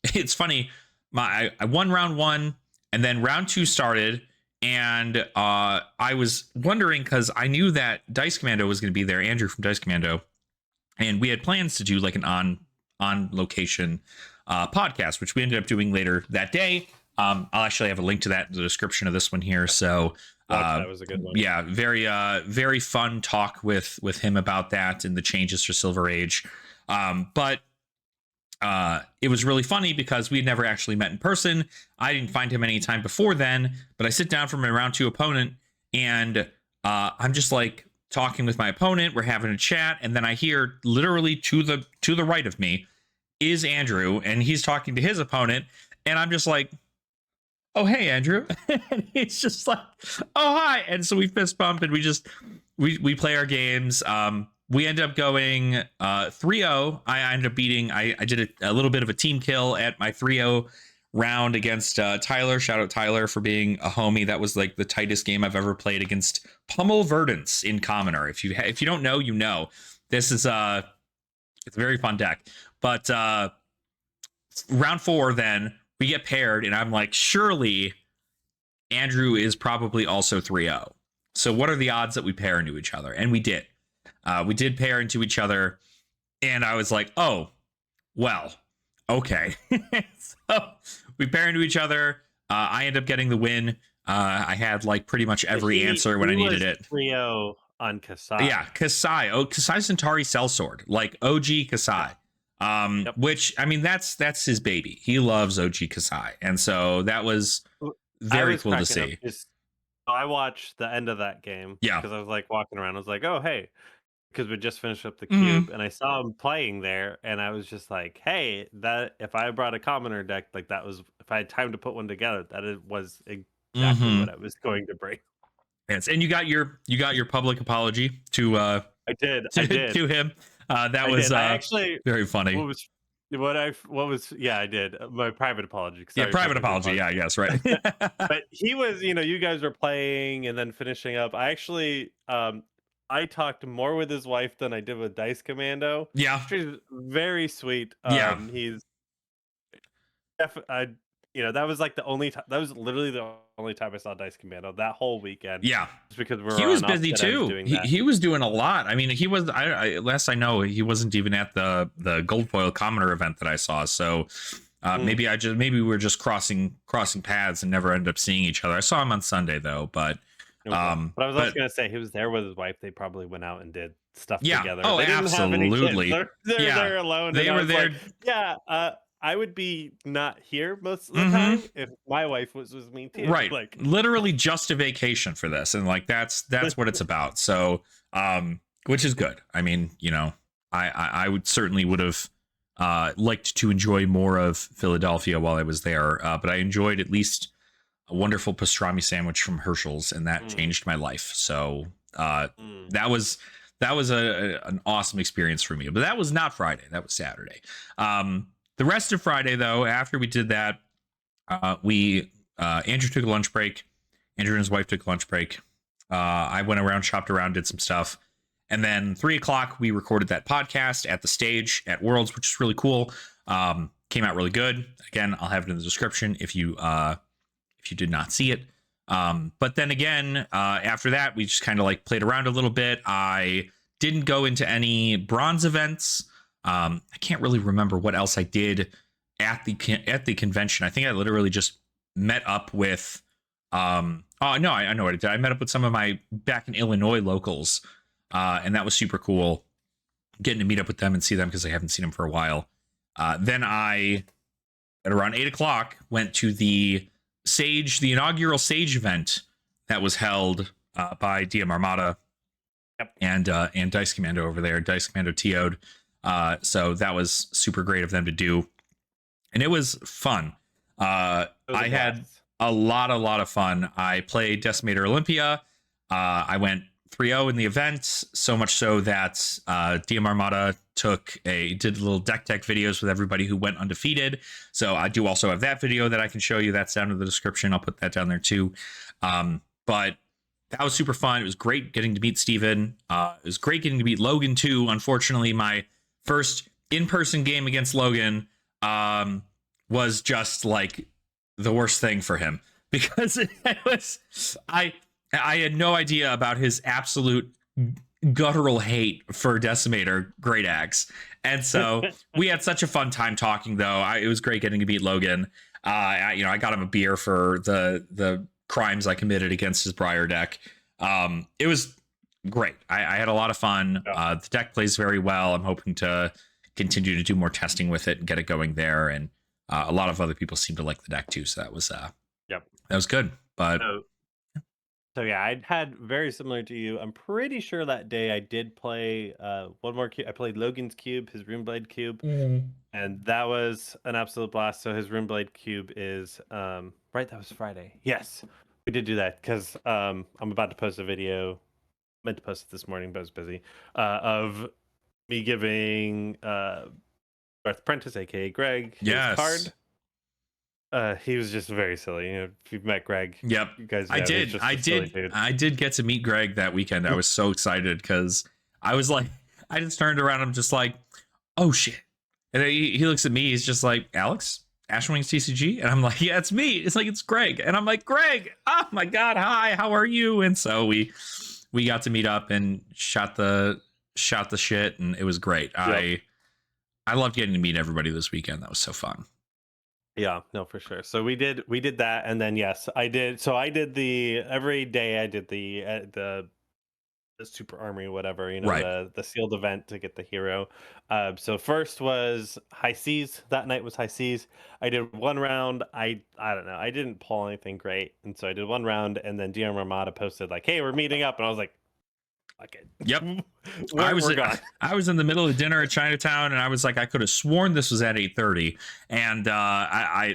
It's funny. I won round 1, and then round 2 started. And I was wondering, because I knew that Dice Commando was going to be there, Andrew from Dice Commando, and we had plans to do like an on location podcast, which we ended up doing later that day. I'll actually have a link to that in the description of this one here. So that was a good one. Yeah, very fun talk with him about that and the changes for Silver Age. But it was really funny because we'd never actually met in person. I didn't find him any time before then, but I sit down from a round 2 opponent, and I'm just like talking with my opponent. We're having a chat, and then I hear literally to the right of me is Andrew, and he's talking to his opponent, and I'm just like, oh hey Andrew, and he's just like, oh hi, and so we fist bump and we play our games. We ended up going 3-0. I ended up beating, I did a little bit of a team kill at my 3-0 round against Tyler. Shout out Tyler for being a homie. That was like the tightest game I've ever played against Pummel Verdance in Commoner. If you don't know, you know. This is it's a very fun deck. But round 4 then, we get paired, and I'm like, surely Andrew is probably also 3-0. So what are the odds that we pair into each other? And we did. We did pair into each other, and I was like, oh, well, okay. So we pair into each other. I end up getting the win. I had like pretty much every answer when He I needed was it. trio on Yeah, Kasai. Kasai. Oh, Kasai Centauri Sellsword, like OG Yeah. Kasai. Yep. Which I mean, that's his baby. He loves OG Kasai, and so that was I very was cool to cracking up. see. Just I watched the end of that game Yeah. because I was like walking around. I was like, oh hey, because we just finished up the Hmm. cube, and I saw him playing there, and I was just like, hey, that if I brought a commoner deck, like that was if I had time to put one together, that it was exactly what Hmm. I was going to bring. Yes, and you got your public apology to I did. I to, did. to him. That I was did. I actually very funny. what was what was yeah, I did. My private apology. Yeah, Sorry, private public apology. apology. Yeah, I guess right. But he was, you guys were playing and then finishing up. I actually I talked more with his wife than I did with Dice Commando. Yeah, She's very sweet. yeah, He's I that was like the only time that was literally the only time I saw Dice Commando that whole weekend. yeah. Just because we He were was on busy opposite ends too. doing He that. he was doing a lot. I mean, he was. Last I know, he wasn't even at the gold foil commoner event that I saw. So Mm. maybe we were just crossing paths and never ended up seeing each other. I saw him on Sunday though, but Okay. But I was also but gonna say he was there with his wife. They probably went out and did stuff yeah. together. Oh, They didn't have any kids. absolutely. They're Yeah, there alone. And they I were was like, there. yeah, I would be not here most of the Hmm. time if my wife was with me too. Right, Like, literally just a vacation for this, and like that's what it's about. So which is good. I mean, I would certainly would have liked to enjoy more of Philadelphia while I was there, but I enjoyed at least a wonderful pastrami sandwich from Herschel's, and that mm, changed my life. So mm, that was an awesome experience for me. But that was not Friday, that was Saturday. The rest of Friday though, after we did that, we Andrew took a lunch break. Andrew and his wife took a lunch break. I went around, shopped around, did some stuff, and then 3 o'clock we recorded that podcast at the stage at Worlds, which is really cool. Came out really good. Again, I'll have it in the description if you did not see it. But then again, after that, we just kind of like played around a little bit. I didn't go into any bronze events. I can't really remember what else I did at the convention. I think I literally just met up with. Oh no, I know what I did. I met up with some of my back in Illinois locals, and that was super cool. Getting to meet up with them and see them because I haven't seen them for a while. Then I, at around 8 o'clock, went to the inaugural Sage event that was held by DMArmada yep. and Dice Commando over there. Dice Commando TO'd. So that was super great of them to do, and it was fun. It was a I had blast. a lot of fun. I played Decimator Olympia. I went 3-0 in the event, so much so that DMArmada did little deck tech videos with everybody who went undefeated. So I do also have that video that I can show you. That's down in the description. I'll put that down there too. But that was super fun. It was great getting to meet Steven. It was great getting to meet Logan too. Unfortunately, my first in-person game against Logan was just like the worst thing for him because I had no idea about his absolute guttural hate for Decimator Great Axe. And so we had such a fun time talking though. It was great getting to meet Logan. I got him a beer for the crimes I committed against his Briar deck. It was great. I had a lot of fun. Yeah. The deck plays very well. I'm hoping to continue to do more testing with it and get it going there. And a lot of other people seem to like the deck too. So Yep. that was good. But So yeah, I had very similar to you. I'm pretty sure that day I did play one more cube. I played Logan's cube, his Runeblade cube, and that was an absolute blast. So his Runeblade cube is right. That was Friday. Yes, we did do that because I'm about to post a video. Meant to post it this morning, but I was busy. Of me giving Darth Prentice, aka Greg, his yes. card. He was just very silly. If you've met Greg, Yep. you guys know I he's did. just I a silly did. dude. I did get to meet Greg that weekend. I was so excited because I was like, I just turned around. I'm just like, oh shit. And then he looks at me. He's just like, Alex, Ashwing's TCG. And I'm like, yeah, it's me. It's like, it's Greg. And I'm like, Greg, oh my God. Hi, how are you? And so we got to meet up and shot the shit. And it was great. Yep. I loved getting to meet everybody this weekend. That was so fun. Yeah, no, for sure. So we did that, and then yes, I did. So I did the every day. I did the super army, whatever, Right. the sealed event to get the hero. So first was high seas. That night was high seas. I did one round. I don't know. I didn't pull anything great, and so I did one round, and then DMArmada posted like, "Hey, we're meeting up," and I was like, "Fuck Yep. it, I was we're gone." I was in the middle of dinner at Chinatown, and I was like, I could have sworn this was at 8:30, and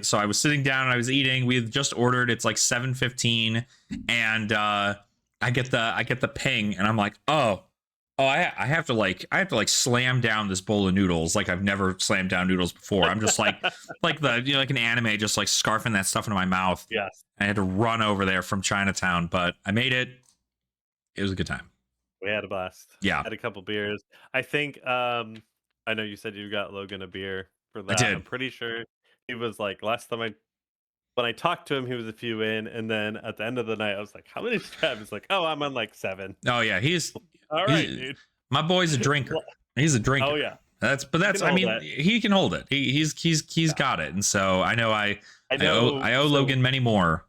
so I was sitting down and I was eating. We had just ordered. It's like 7:15, and I get the ping, and I'm like, I have to like slam down this bowl of noodles like I've never slammed down noodles before. I'm just like the like an anime, just like scarfing that stuff into my mouth. Yes, I had to run over there from Chinatown, but I made it. It was a good time. we had a blast. Yeah, Had a couple beers. I think. I know you said you got Logan a beer for I that. I'm did. pretty sure he was like last time I when I talked to him, he was a few in, and then at the end of the night, I was like, "How many did you have?" He's like, "Oh, I'm on like 7." Oh yeah, All right, he's dude. my boy's a drinker. He's a Oh drinker. yeah, he That's can I hold mean that. he can hold it. He's Yeah. got it. And so I know I know. I owe So Logan many more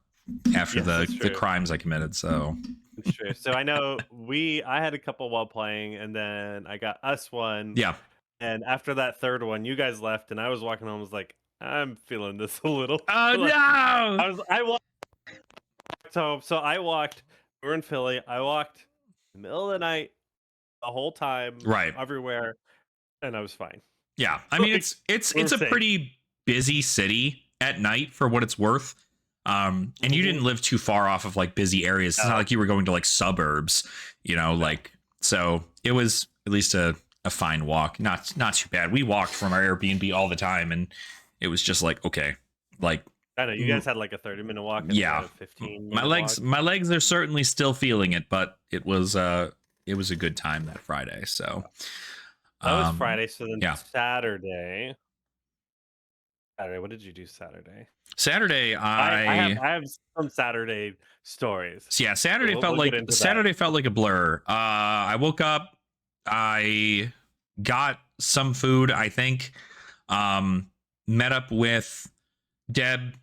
after yes, it's the true. crimes I committed. So It's true. So I know I had a couple while playing, and then I got us one, yeah. and after that third one, you guys left, and I was walking home. I was like, I'm feeling this a little. Oh Like no. I walked home. So I walked. We were in Philly. I walked in the middle of the night the whole time, Right. everywhere, and I was fine. Yeah. I mean Like we were it's a safe. pretty busy city at night for what it's worth. And you didn't Mhm. live too far off of like busy areas. It's not No, like you were going to like suburbs, no. like so it was at least a fine walk. Not too bad. We walked from our Airbnb all the time, and it was just like, okay, like I know you guys had like a 30-minute walk, and we had yeah. a 15-minute walk. My legs are certainly still feeling it, but it was a good time that Friday. So That was Friday. So then yeah. Saturday. Saturday. What did you do Saturday? Saturday I have some Saturday stories. So yeah, So we'll get into that. Saturday felt like a blur. I woke up, I got some food, I think. Met up with Deb,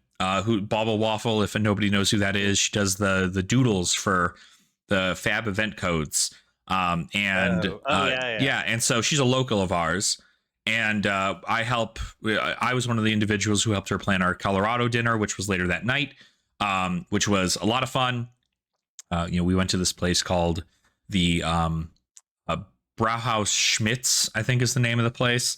who Bobble Waffle. If nobody knows who that is, she does the doodles for the Fab event codes. Yeah. Yeah, and so she's a local of ours. And I was one of the individuals who helped her plan our Colorado dinner, which was later that night, which was a lot of fun. We went to this place called the Brauhaus Schmitz, I think is the name of the place.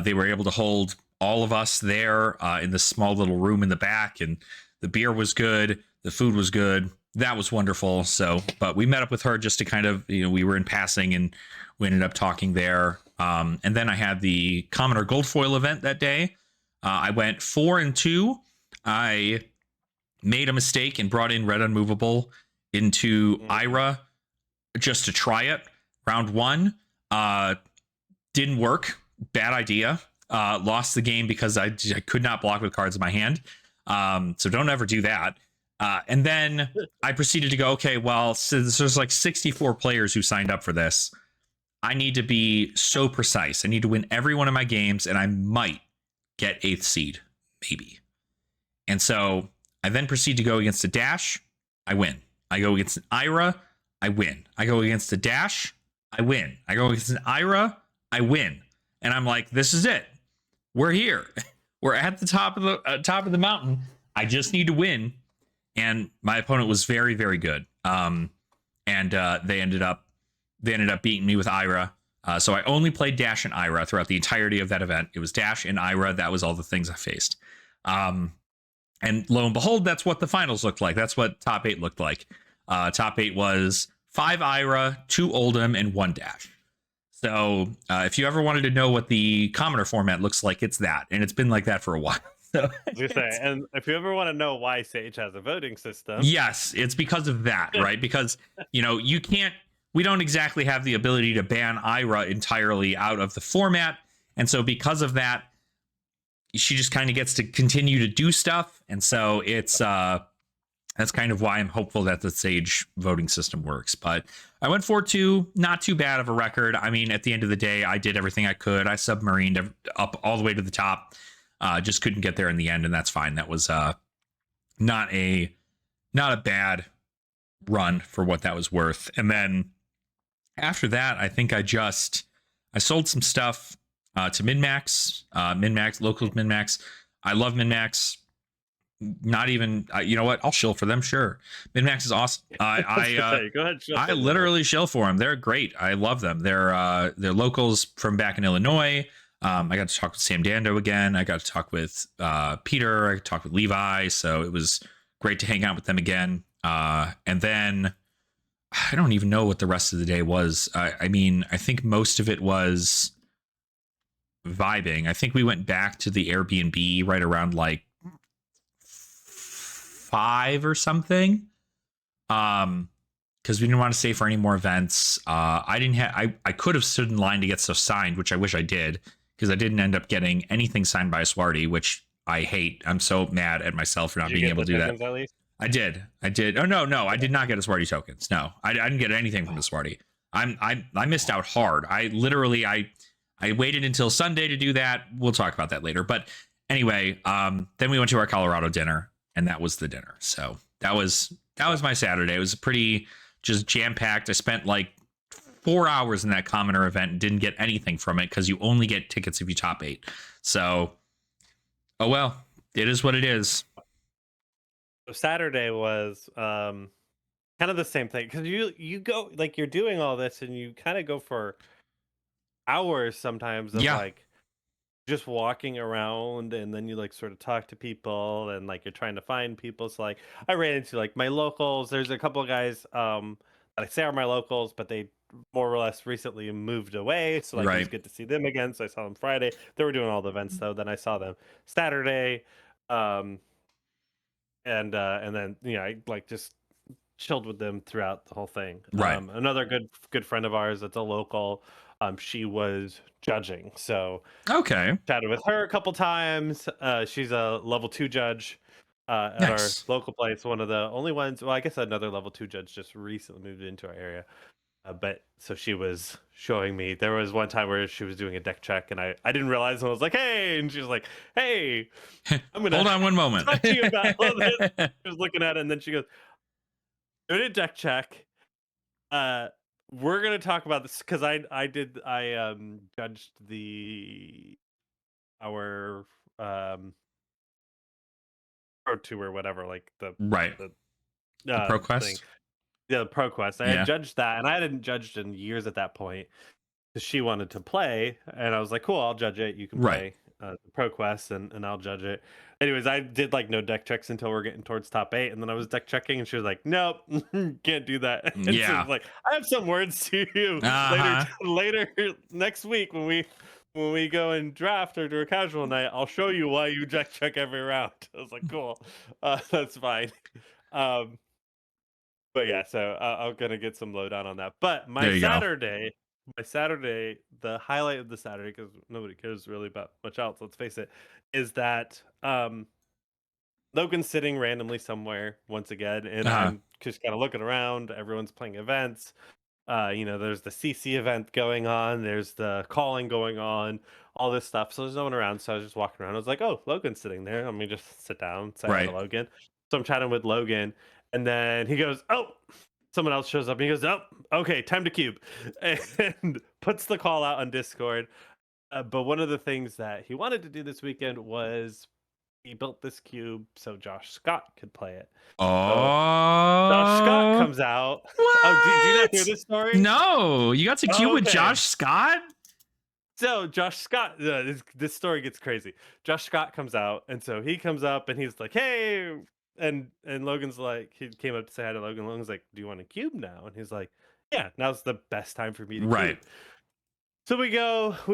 They were able to hold all of us there in this small little room in the back, and the beer was good, the food was good. That was wonderful. So, but we met up with her just to kind of, we were in passing, and we ended up talking there. And then I had the Commodore Goldfoil event that day. I went 4-2. I made a mistake and brought in Red Unmovable into Ira just to try it. Round 1 didn't work. Bad idea. Lost the game because I could not block with cards in my hand. So don't ever do that. And then I proceeded to go, okay, well, since there's like 64 players who signed up for this, I need to be so precise. I need to win every one of my games, and I might get 8th seed, maybe. And so I then proceed to go against a Dash. I win. I go against an Ira. I win. I go against a Dash. I win. I go against an Ira. I win. And I'm like, this is it. We're here. We're at the top of the mountain. I just need to win. And my opponent was very, very good. And they ended up beating me with Ira. So I only played Dash and Ira throughout the entirety of that event. It was Dash and Ira. That was all the things I faced. And lo and behold, that's what the finals looked like. That's what top 8 looked like. Top 8 was 5 Ira, 2 Oldham, and 1 Dash. So if you ever wanted to know what the Commodore format looks like, it's that. And it's been like that for a while. So, and if you ever want to know why Sage has a voting system, yes, it's because of that, right? Because, we don't exactly have the ability to ban Ira entirely out of the format. And so because of that, she just kind of gets to continue to do stuff. And so it's that's kind of why I'm hopeful that the Sage voting system works. But I went 4-2, not too bad of a record. I mean, at the end of the day, I did everything I could. I submarined up all the way to the top. Just couldn't get there in the end, and that's fine. That was not a bad run for what that was worth. And then after that, I think I sold some stuff to MinMax, locals MinMax. I love MinMax. Not even, you know what? I'll shill for them. Sure. MinMax is awesome. Go ahead. I literally shill for them. They're great. I love them. They're locals from back in Illinois. I got to talk with Sam Dando again. I got to talk with Peter. I got to talk with Levi. So it was great to hang out with them again. And then I don't even know what the rest of the day was. I mean, I think most of it was vibing. I think we went back to the Airbnb right around like 5 or something. Because we didn't want to stay for any more events. I could have stood in line to get stuff signed, which I wish I did, because I didn't end up getting anything signed by a Swarty, which I hate. I'm so mad at myself for not being able to do that. At least? I did. Oh no, I did not get a Swarty tokens. No, I didn't get anything from the Swarty. I missed out hard. I waited until Sunday to do that. We'll talk about that later. But anyway, then we went to our Colorado dinner, and that was the dinner. So that was my Saturday. It was pretty just jam packed. I spent like 4 hours in that commoner event and didn't get anything from it because you only get tickets if you top 8. So, oh well, it is what it is. So Saturday was kind of the same thing, because you go, like, you're doing all this and you kind of go for hours sometimes of like just walking around, and then you like sort of talk to people, and like you're trying to find people. So like I ran into like my locals. There's a couple of guys that I say are my locals, but they more or less recently moved away, so like it was good to see them again. So I saw them Friday. They were doing all the events though. Then I saw them Saturday. And then I like just chilled with them throughout the whole thing. Another good friend of ours that's a local, she was judging, so chatted with her a couple times. She's a level 2 judge at our local place, one of the only ones. Well, I guess another level 2 judge just recently moved into our area. But so she was showing me. There was one time where she was doing a deck check, and I didn't realize, and I was like, "Hey!" And she was like, "Hey, I'm gonna hold on one moment. Talk to you about all this." She was looking at it, and then she goes, "Doing a deck check. We're gonna talk about this because I judged our Pro 2 or whatever, like the Pro Quest thing. Yeah, the Pro Quest. I had judged that, and I hadn't judged in years at that point, because she wanted to play, and I was like, cool, I'll judge it. You can play the Pro Quest, and I'll judge it. Anyways, I did like no deck checks until we're getting towards top 8, and then I was deck checking, and she was like, nope, can't do that. And so I was like, I have some words to you later next week when we go and draft or do a casual night. I'll show you why you deck check every round. I was like, cool, that's fine. But yeah, so I'm gonna get some lowdown on that. But my Saturday, the highlight of the Saturday, because nobody cares really about much else, let's face it, is that Logan's sitting randomly somewhere once again, and I'm just kind of looking around. Everyone's playing events. There's the CC event going on. There's the calling going on. All this stuff. So there's no one around. So I was just walking around. I was like, oh, Logan's sitting there. Let me just sit down, say hi to Logan. So I'm chatting with Logan. And then he goes, oh, someone else shows up. And he goes, oh, okay, time to cube. And puts the call out on Discord. But one of the things that he wanted to do this weekend was he built this cube so Josh Scott could play it. Oh. So Josh Scott comes out. What? Oh, did you not hear this story? No. You got to cube with Josh Scott? So Josh Scott, this story gets crazy. Josh Scott comes out, and so he comes up, and he's like, hey... And Logan's like, he came up to say hi to Logan. Logan's like, do you want to cube now? And he's like, yeah, now's the best time for me to cube. So we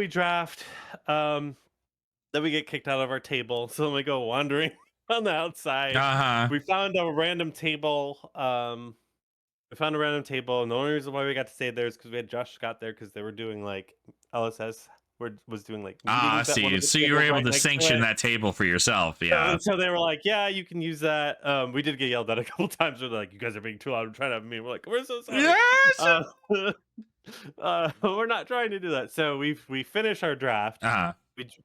draft, then we get kicked out of our table. So then we go wandering on the outside. We found a random table. And the only reason why we got to stay there is because we had Josh Scott there, because they were doing like LSS was doing like see, so you were able to sanction that table for yourself. So they were like, yeah, you can use that. We did get yelled at a couple times. They're like, you guys are being too loud. I'm trying to have me. We're like, we're so sorry. We're not trying to do that. So we finish our draft.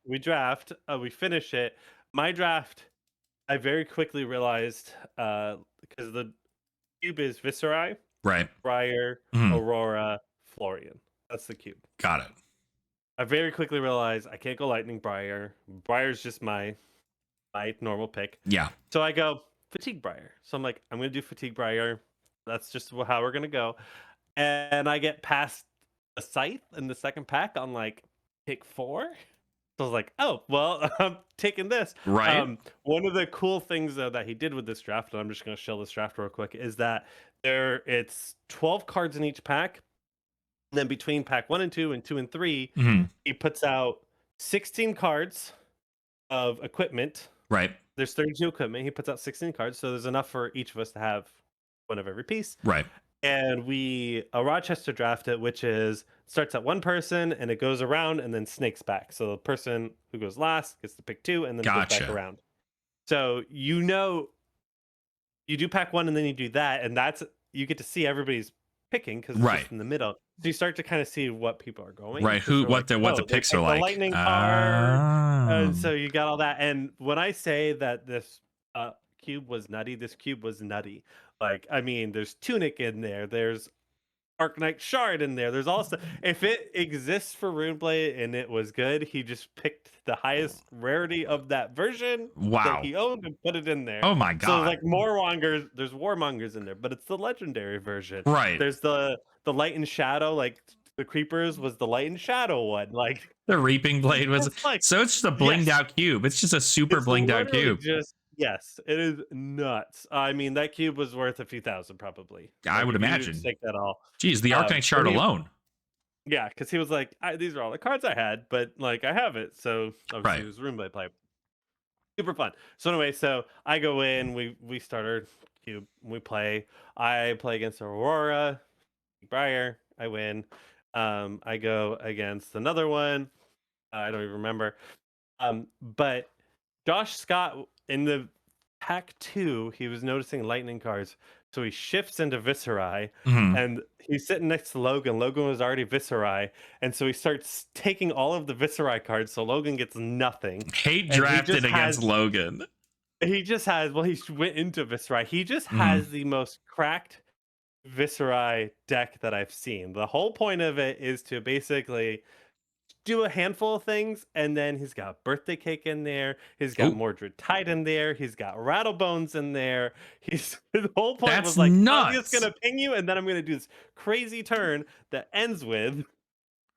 we draft, we finish it. My draft, I very quickly realized, because the cube is Viserai, Right. Briar, Mhm. Aurora, Florian. That's the cube. Got it. I very quickly realized I can't go Lightning Briar. Briar's just my normal pick. Yeah. So I go Fatigue Briar. So I'm like, I'm gonna do Fatigue Briar. That's just how we're gonna go. And I get past a Scythe in the second pack on like pick 4. So I was like, oh well, I'm taking this. Right. One of the cool things though that he did with this draft, and I'm just gonna show this draft real quick, is that it's 12 cards in each pack. And then between pack 1 and 2 and 2 and 3, Mhm. he puts out 16 cards of equipment. Right. There's 32 equipment. He puts out 16 cards, so there's enough for each of us to have one of every piece. Right. And a Rochester draft it, which is starts at one person and it goes around and then snakes back. So the person who goes last gets to pick 2 and then it goes back Gotcha. around. So you do pack 1 and then you do that, and you get to see everybody's picking because it's Right. just in the middle. So you start to kind of see what people are going. Right. 'Cause they're like, What the oh, they picks are picked the like. lightning card. And Um, so you got all that. And when I say that this cube was nutty, this cube was nutty. Like, I mean, there's Tunic in there. There's Arknight Shard in there. There's also, if it exists for Runeblade and it was good, he just picked the highest rarity of that version that wow. he owned and put it in there. Oh my So god. like Warmongers, there's Warmongers in there, but it's the legendary version. Right. There's the light and shadow, like the creepers was the light and shadow one. Like The Reaping Blade was it's like, so it's just a blinged yes, out cube. It's just a super it's blinged out literally cube. just, yes, it is nuts. I mean, that cube was worth a few thousand probably. I Like would if you imagine. take that all. Geez, the Arknight So Shard alone. yeah, because he was like, these are all the cards I had, but like I have it. So obviously Right. it was Roomba play. Super fun. So anyway, so I go in, we start our cube, we play. I play against Aurora, Briar, I win. I go against another one. I don't even remember. But Josh Scott in the pack 2, he was noticing lightning cards, so he shifts into Viserai, Mhm. and he's sitting next to Logan. Logan was already Viserai, and so he starts taking all of the Viserai cards, so Logan gets nothing. Hate And drafted against Logan. he just has, well, he went into Viserai. He just Mhm. has the most cracked Viserai deck that I've seen. The whole point of it is to basically do a handful of things, and then he's got Birthday Cake in there. He's got Oh, Mordred Tide in there. He's got Rattlebones in there. The whole point that's was like, I'm just nuts. gonna ping you, and then I'm gonna do this crazy turn that ends with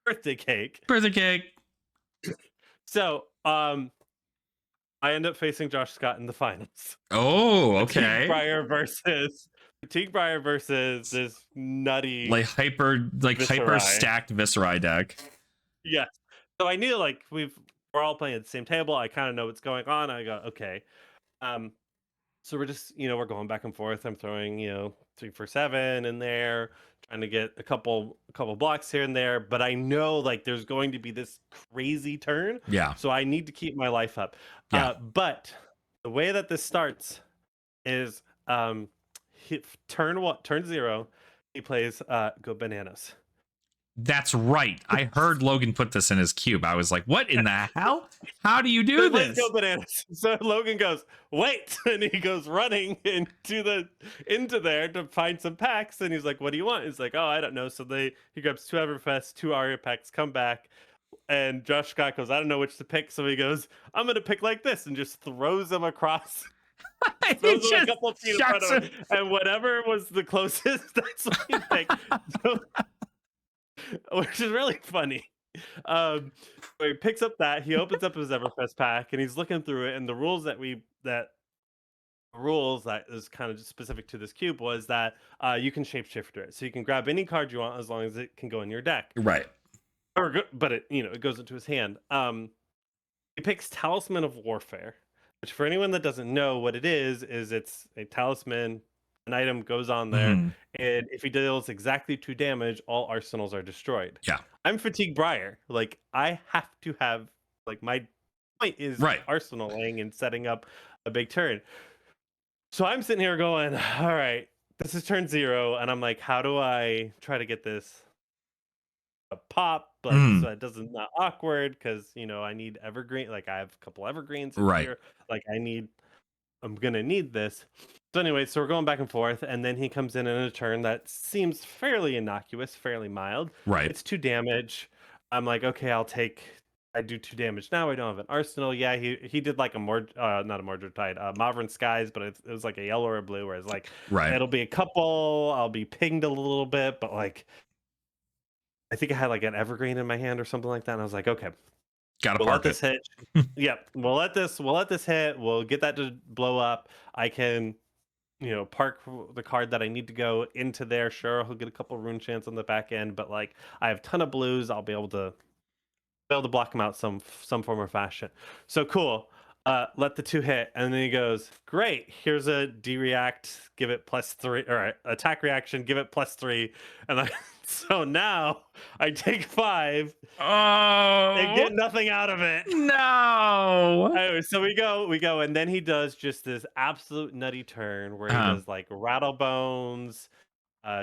Birthday Cake. Birthday cake. So, I end up facing Josh Scott in the finals. Oh, Fatigue okay. Briar versus this nutty Like hyper Viserai. stacked Viserai deck. Yes. So I knew like we're all playing at the same table. I kind of know what's going on. I go, okay. So we're just, we're going back and forth. I'm throwing, 3 for 7 in there, trying to get a couple blocks here and there. But I know like there's going to be this crazy turn. Yeah. So I need to keep my life up. Yeah. But the way that this starts is turn 0, he plays Go Bananas. That's right. I heard Logan put this in his cube. I was like, what in the hell? How do you do Let's this? go Bananas. So Logan goes, wait, and he goes running into there to find some packs, and he's like, what do you want? He's like, oh, I don't know. So he grabs 2 Everfest, 2 Aria packs, come back, and Josh Scott goes, I don't know which to pick. So he goes, I'm gonna pick like this, and just throws them across. Throws them a couple feet in front of him, and whatever was the closest, that's what he picked. So, which is really funny. So he picks up that, he opens up his Everfest pack, and he's looking through it, and the rules that is kind of just specific to this cube was that you can shapeshifter it, so you can grab any card you want as long as it can go in your deck. Right. But it goes into his hand. He picks Talisman of Warfare, which for anyone that doesn't know what it is it's a talisman. An item goes on there, Mhm. and if he deals exactly 2 damage, all arsenals are destroyed. Yeah. I'm Fatigue Briar. Like, I have to have, like, my point is Right. arsenaling and setting up a big turn. So I'm sitting here going, all right, this is turn 0, and I'm like, how do I try to get this a pop, like Mm, so it doesn't not awkward because I need evergreen. Like I have a couple evergreens in right. here. Like I'm gonna need this. So anyway, so we're going back and forth, and then he comes in a turn that seems fairly innocuous, fairly mild. Right. It's 2 damage. I'm like, okay, I do 2 damage now. I don't have an arsenal. Yeah, he did like a more not a Mordred Tide, Maverick Skies, but it was like a yellow or a blue. Whereas like Right. it'll be a couple. I'll be pinged a little bit, but like I think I had like an evergreen in my hand or something like that, and I was like, okay, Gotta we'll let park it. this hit. Yep, we'll let this hit. We'll get that to blow up. I can park the card that I need to go into there. Sure, he'll get a couple rune chance on the back end, but like I have a ton of blues. I'll be able to block him out some form or fashion. So cool. Let the 2 hit, and then he goes, "Great. Here's a D-react. Give it +3, or attack reaction. Give it +3." And I so now I take 5 and Oh get nothing out of it. no. Anyway, so we go, and then he does just this absolute nutty turn where he Uh, does like rattle bones,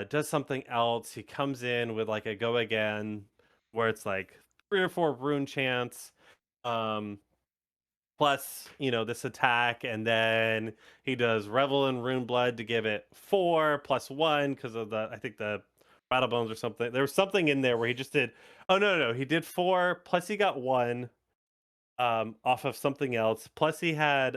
does something else. He comes in with like a go again, where it's like 3 or 4 rune chance, um, plus this attack, and then he does revel in rune blood to give it 4 +1 because of the I think the rattle bones or something. There was something in there where he just did. Oh no, he did 4 plus he got 1 off of something else. Plus, he had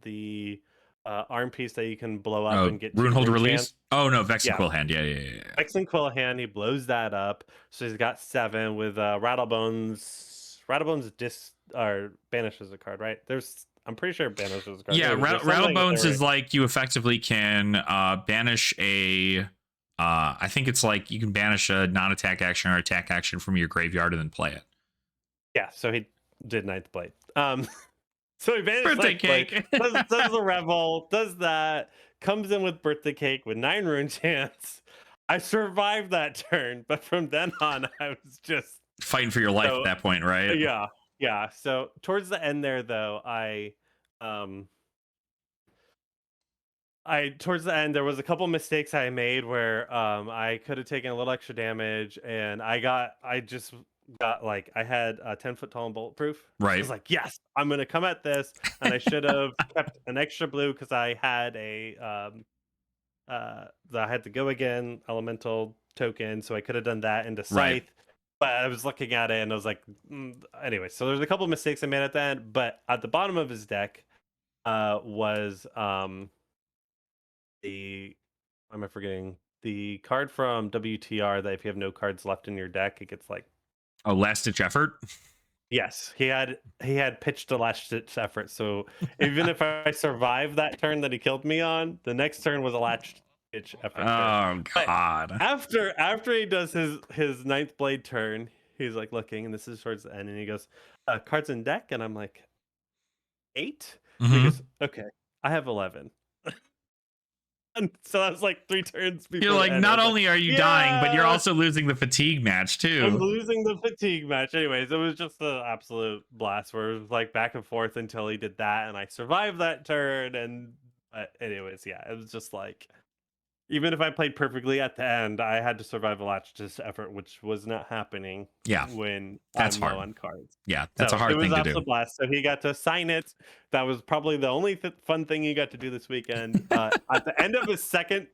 the arm piece that you can blow up oh, and get rune 2 hold rune chance. release. Oh no, Vex and Yeah, Quill Hand. Yeah, yeah, yeah. X and Quill hand. He blows that up, so he's got 7 with Rattlebones. Rattlebones or banishes a card, right? I'm pretty sure banishes a card. Yeah, Anyways, there's something Rattlebones where is like you effectively can banish a. I think it's like you can banish a non-attack action or attack action from your graveyard and then play it. yeah. So he did Ninth Blade. So he banished Birthday Ninth Blade. cake. Does the revel, does that, comes in with birthday cake with 9 rune chance. I survived that turn, but from then on, I was just Fighting for your life at so that point, right? yeah, yeah. So towards the end there, though, um, towards the end there was a couple mistakes I made where I could have taken a little extra damage, and I just got like I had a 10 foot tall and bulletproof. So I Right. was like, yes, I'm gonna come at this, and I should have kept an extra blue because I had I had to go again elemental token, so I could have done that into Right. scythe. But I was looking at it and I was like, anyway. So there's a couple mistakes I made at the end, but at the bottom of his deck was the what am I forgetting? The card from WTR that if you have no cards left in your deck, it gets like Oh, last ditch effort. yes, he had pitched a last ditch effort. So even if I survived that turn that he killed me on, the next turn was a last ditch effort turn. Oh But God. after he does his ninth blade turn, he's like looking, and this is towards the end, and he goes, "Cards in deck," and I'm like, 8? And he Hmm. goes, "Okay, I have 11." And so that was like 3 turns You're before the like, end. I not was like, only are you dying, but you're "Yeah." also losing the fatigue match I'm too. losing the fatigue match. Anyways, it was just an absolute blast where it was like back and forth until he did that, and I survived that turn. And anyways, yeah, it was just like even if I played perfectly at the end, I had to survive a latch just effort, which was not happening Yeah, when that's I'm low hard. on cards. Yeah, that's a So it hard was thing to do. absolute blast. So he got to sign it. That was probably the only fun thing he got to do this weekend. At the end of his second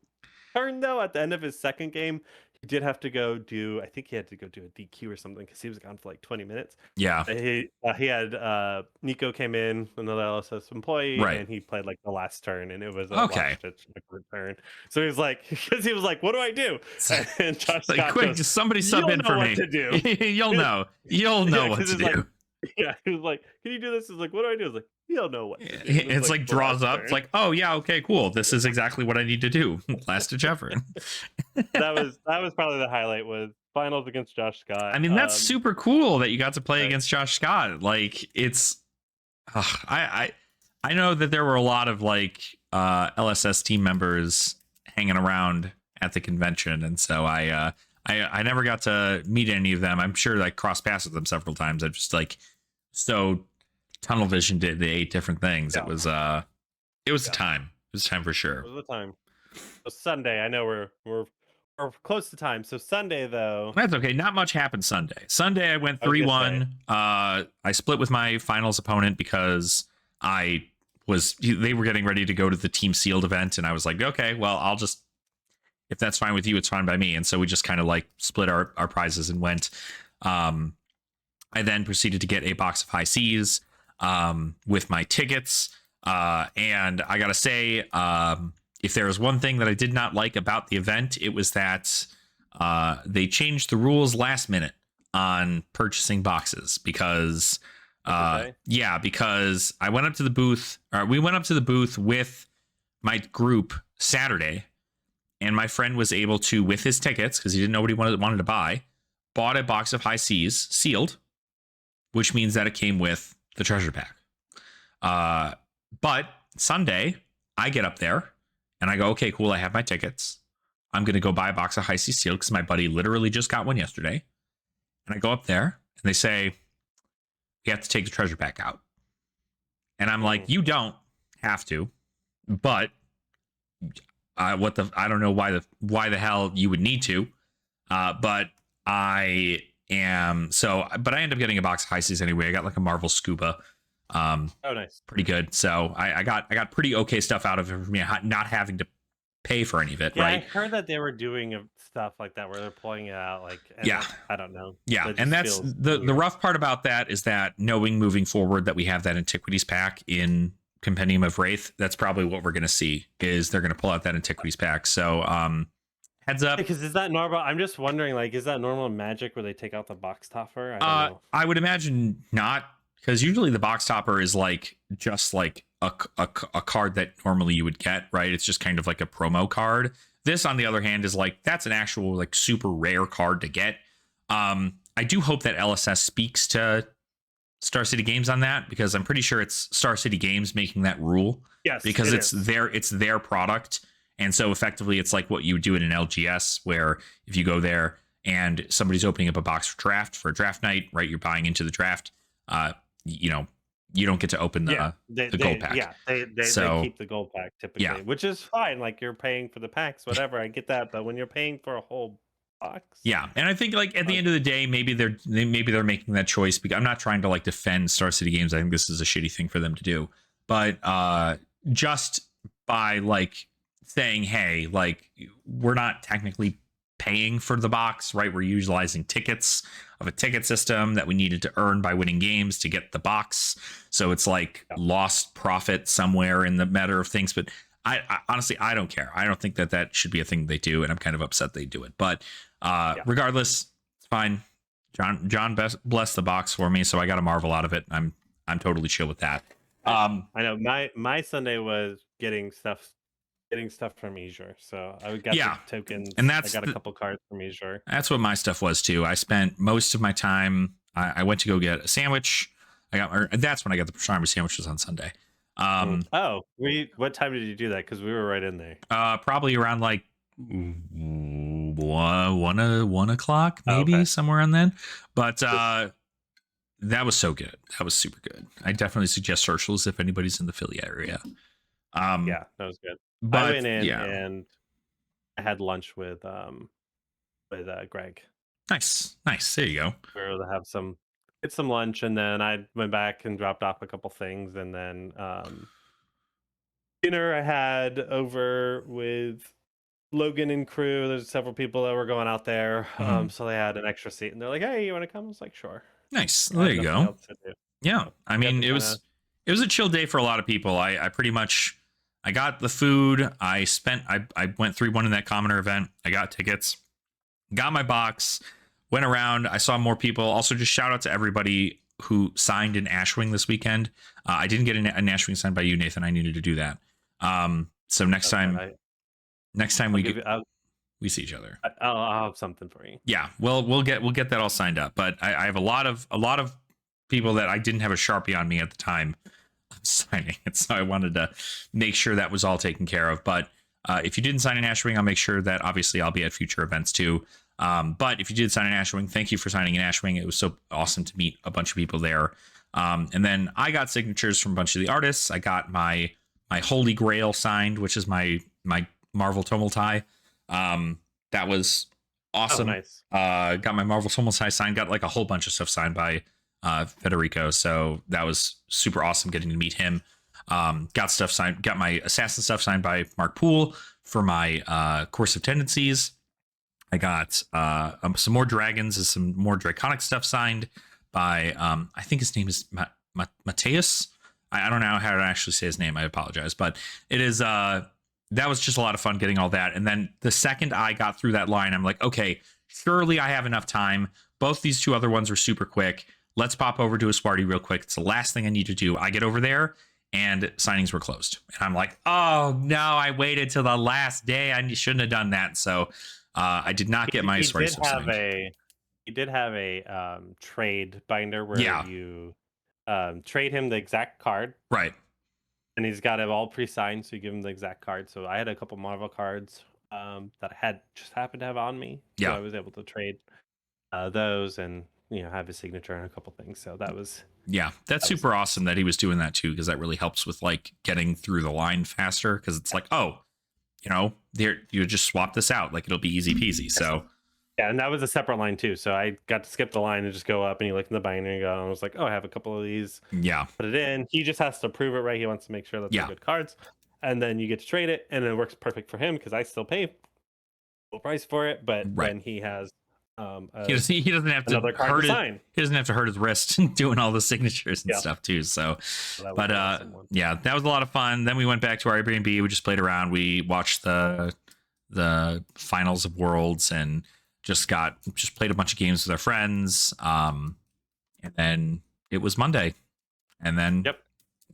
turn, though, at the end of his second game, he did have to go do. I think he had to go do a DQ or something because he was gone for like 20 minutes. Yeah, He had Nico came in, another LSS employee, right. and he played like the last turn, and it was a Okay. last ditch turn. So he was like, because he was like, "What do I do?" And Josh Like, Scott quick, goes, just somebody sub "You'll in know for what me. to do." You'll know. You'll know Yeah, what because to it's like, do. yeah, he was like, "Can you do this?" He's like, "What do I do?" I was like, "You'll know what to do." And it was It's like like the last draws up. It's turn. like, oh yeah, okay, cool. This is exactly what I need to do. Last ditch effort. That was probably the highlight was finals against Josh I Scott. mean, that's super cool that you got to play But against Josh Scott. Like, it's I know that there were a lot of like LSS team members hanging around at the convention, and so I never got to meet any of them. I'm sure I crossed paths with them several times. I just like so tunnel vision did the 8 different things. yeah, It was a yeah, time. It was a time for it sure. was the time. So Sunday, I know we're or close to time. So Sunday though, That's okay. Not much happened Sunday. Sunday I went I was gonna say, 3-1. I split with my finals opponent because they were getting ready to go to the team sealed event, and I was like, okay, well, I'll just, if that's fine with you, it's fine by me. And so we just kind of like split our prizes and went. I then proceeded to get a box of high C's with my tickets. And I gotta say, if there was one thing that I did not like about the event, it was that they changed the rules last minute on purchasing boxes because because I went up to the booth, or we went up to the booth with my group Saturday, and my friend was able to, with his tickets, because he didn't know what he wanted to buy, bought a box of high C's sealed, which means that it came with the treasure pack. But Sunday, I get up there and I go, okay, cool, I have my tickets. I'm going to go buy a box of high C sealed because my buddy literally just got one yesterday. And I go up there and they say, you have to take the treasure pack out. And I'm like, you don't have to, but I don't know why the hell you would need to. But I end up getting a box of high C's anyway. I got like a Marvel Scuba. oh nice, pretty good. So I got pretty okay stuff out of it for me, not having to pay for any of it. yeah. Right. I heard that they were doing stuff like that where they're pulling it out, like, and Yeah. I don't know. Yeah, That and just that's feels the weird. rough part about that is that knowing moving forward that we have that Antiquities pack in Compendium of Wraith, that's probably what we're going to see, is they're going to pull out that Antiquities pack. So heads up. Because is that normal? I'm just wondering, like, is that normal in Magic where they take out the box topper? I don't know. I would imagine not, because usually the box topper is like just like a card that normally you would get, right? It's just kind of like a promo card. This, on the other hand, is like, that's an actual like super rare card to get. I do hope that LSS speaks to Star City Games on that, because I'm pretty sure it's Star City Games making that rule. Yes, because it it's is. their product. And so effectively it's like what you would do in an LGS, where if you go there and somebody's opening up a box for a draft night, right? You're buying into the draft. You don't get to open the gold pack. Yeah, they keep the gold pack typically, which is fine. Like, you're paying for the packs, whatever. I get that, but when you're paying for a whole box, yeah. And I think like at the end of the day, maybe they're making that choice, because I'm not trying to like defend Star City Games. I think this is a shitty thing for them to do, but just by like saying, hey, like, we're not technically paying for the box, right? We're utilizing tickets of a ticket system that we needed to earn by winning games to get the box. So it's like lost profit somewhere in the matter of things. But I honestly, I don't care. I don't think that should be a thing they do, and I'm kind of upset they do it. But regardless, it's fine. John blessed the box for me, so I got a Marvel out of it. I'm totally chill with that. I know my Sunday was getting stuff from Azure, so I got the tokens, and I got a couple cards from Azure. That's what my stuff was too. I spent most of my time. I went to go get a sandwich. That's when I got the pastrami sandwiches on Sunday. What time did you do that? Because we were right in there. Probably around like 1 o'clock, maybe somewhere on then. But that was so good. That was super good. I definitely suggest Herschel's if anybody's in the Philly area. Yeah, that was good. But I went in and I had lunch with Greg. Nice. There you go. We were able to get some lunch, and then I went back and dropped off a couple things, and then dinner I had over with Logan and crew. There's several people that were going out there, so they had an extra seat, and they're like, "Hey, you want to come?" I was like, "Sure." Nice. There you go. Yeah, I mean, it was a chill day for a lot of people. I pretty much. I got the food. I went 3-1 in that commoner event. I got tickets, got my box, went around. I saw more people. Also, just shout out to everybody who signed an Ashwing this weekend. I didn't get an Ashwing signed by you, Nathan. I needed to do that. So next time we see each other, I'll have something for you. Yeah, well, we'll get that all signed up. But I have a lot of people that I didn't have a Sharpie on me at the time signing it, so I wanted to make sure that was all taken care of. But if you didn't sign an Ashwing, I'll make sure that obviously I'll be at future events too. But if you did sign an Ashwing, thank you for signing an Ashwing. It was so awesome to meet a bunch of people there. And then I got signatures from a bunch of the artists. I got my Holy Grail signed, which is my Marvel Tomultai. that was Oh, awesome. nice. Got my Marvel Soul size signed. Got like a whole bunch of stuff signed by Federico. So that was super awesome getting to meet him. Got stuff signed. Got my Assassin stuff signed by Mark Poole for my Course of Tendencies. I got some more dragons and some more draconic stuff signed by I think his name is Mateus. I don't know how to actually say his name. I apologize, but it is that was just a lot of fun getting all that. And then the second I got through that line, I'm like, okay, surely I have enough time. Both these two other ones are super quick. Let's pop over to a Sparty real quick. It's the last thing I need to do. I get over there and signings were closed. And I'm like, oh no, I waited till the last day. I shouldn't have done that. So I did not get my Sparty stuff signed. He did have a trade binder where you trade him the exact card. Right. And he's got it all pre-signed, so you give him the exact card. So I had a couple Marvel cards that I had just happened to have on me. So I was able to trade those and have his signature and a couple things. So that was that's super awesome that he was doing that too, because that really helps with like getting through the line faster. Because it's like, oh, there you just swap this out, like it'll be easy peasy. So. Yeah, and that was a separate line too. So I got to skip the line and just go up and you look in the binder and go, and I was like, oh, I have a couple of these. Yeah. Put it in. He just has to prove it right. He wants to make sure that they're good cards. And then you get to trade it, and it works perfect for him because I still pay full price for it. But then he has he doesn't have to hurt his, he doesn't have to hurt his wrist doing all the signatures and stuff too. So but awesome that was a lot of fun. Then we went back to our Airbnb. We just played around. We watched the finals of Worlds and just played a bunch of games with our friends. And then it was Monday. And then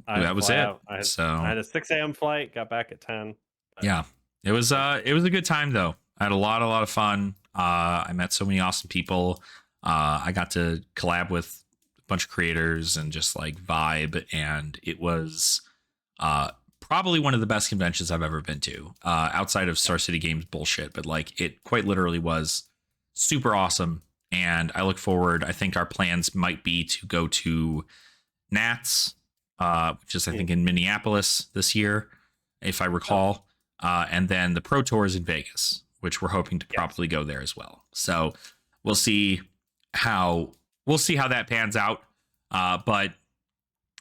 that was it. I had a 6 a.m. flight, got back at 10. Yeah. It was a good time though. I had a lot of fun. I met so many awesome people. I got to collab with a bunch of creators and just like vibe. And it was probably one of the best conventions I've ever been to, outside of Star City Games bullshit. But like it quite literally was super awesome. And I look forward. I think our plans might be to go to Nats, which is I think in Minneapolis this year, if I recall. And then the Pro Tours in Vegas, which we're hoping to probably go there as well. So we'll see how that pans out. But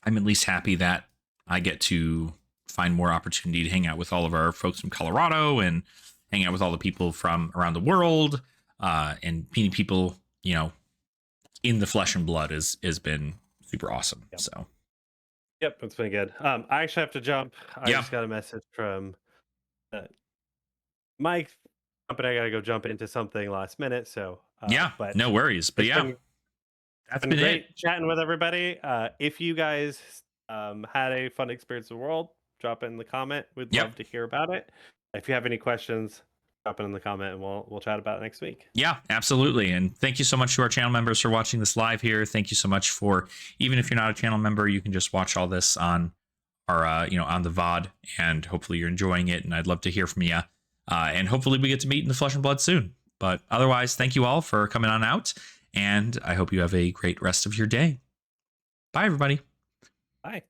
I'm at least happy that I get to find more opportunity to hang out with all of our folks from Colorado and hang out with all the people from around the world, and meeting people, in the flesh and blood has been super awesome. So. Yep, it's been good. I actually have to jump. I just got a message from Mike. Company. I gotta go jump into something last minute. So but no worries. But that's been great chatting with everybody. If you guys had a fun experience in the world, drop it in the comment. We'd love to hear about it. If you have any questions, drop it in the comment and we'll chat about it next week. Yeah, absolutely. And thank you so much to our channel members for watching this live here. Thank you so much for, even if you're not a channel member, you can just watch all this on our on the VOD, and hopefully you're enjoying it. And I'd love to hear from you. And hopefully we get to meet in the flesh and blood soon. But otherwise, thank you all for coming on out. And I hope you have a great rest of your day. Bye, everybody. Bye.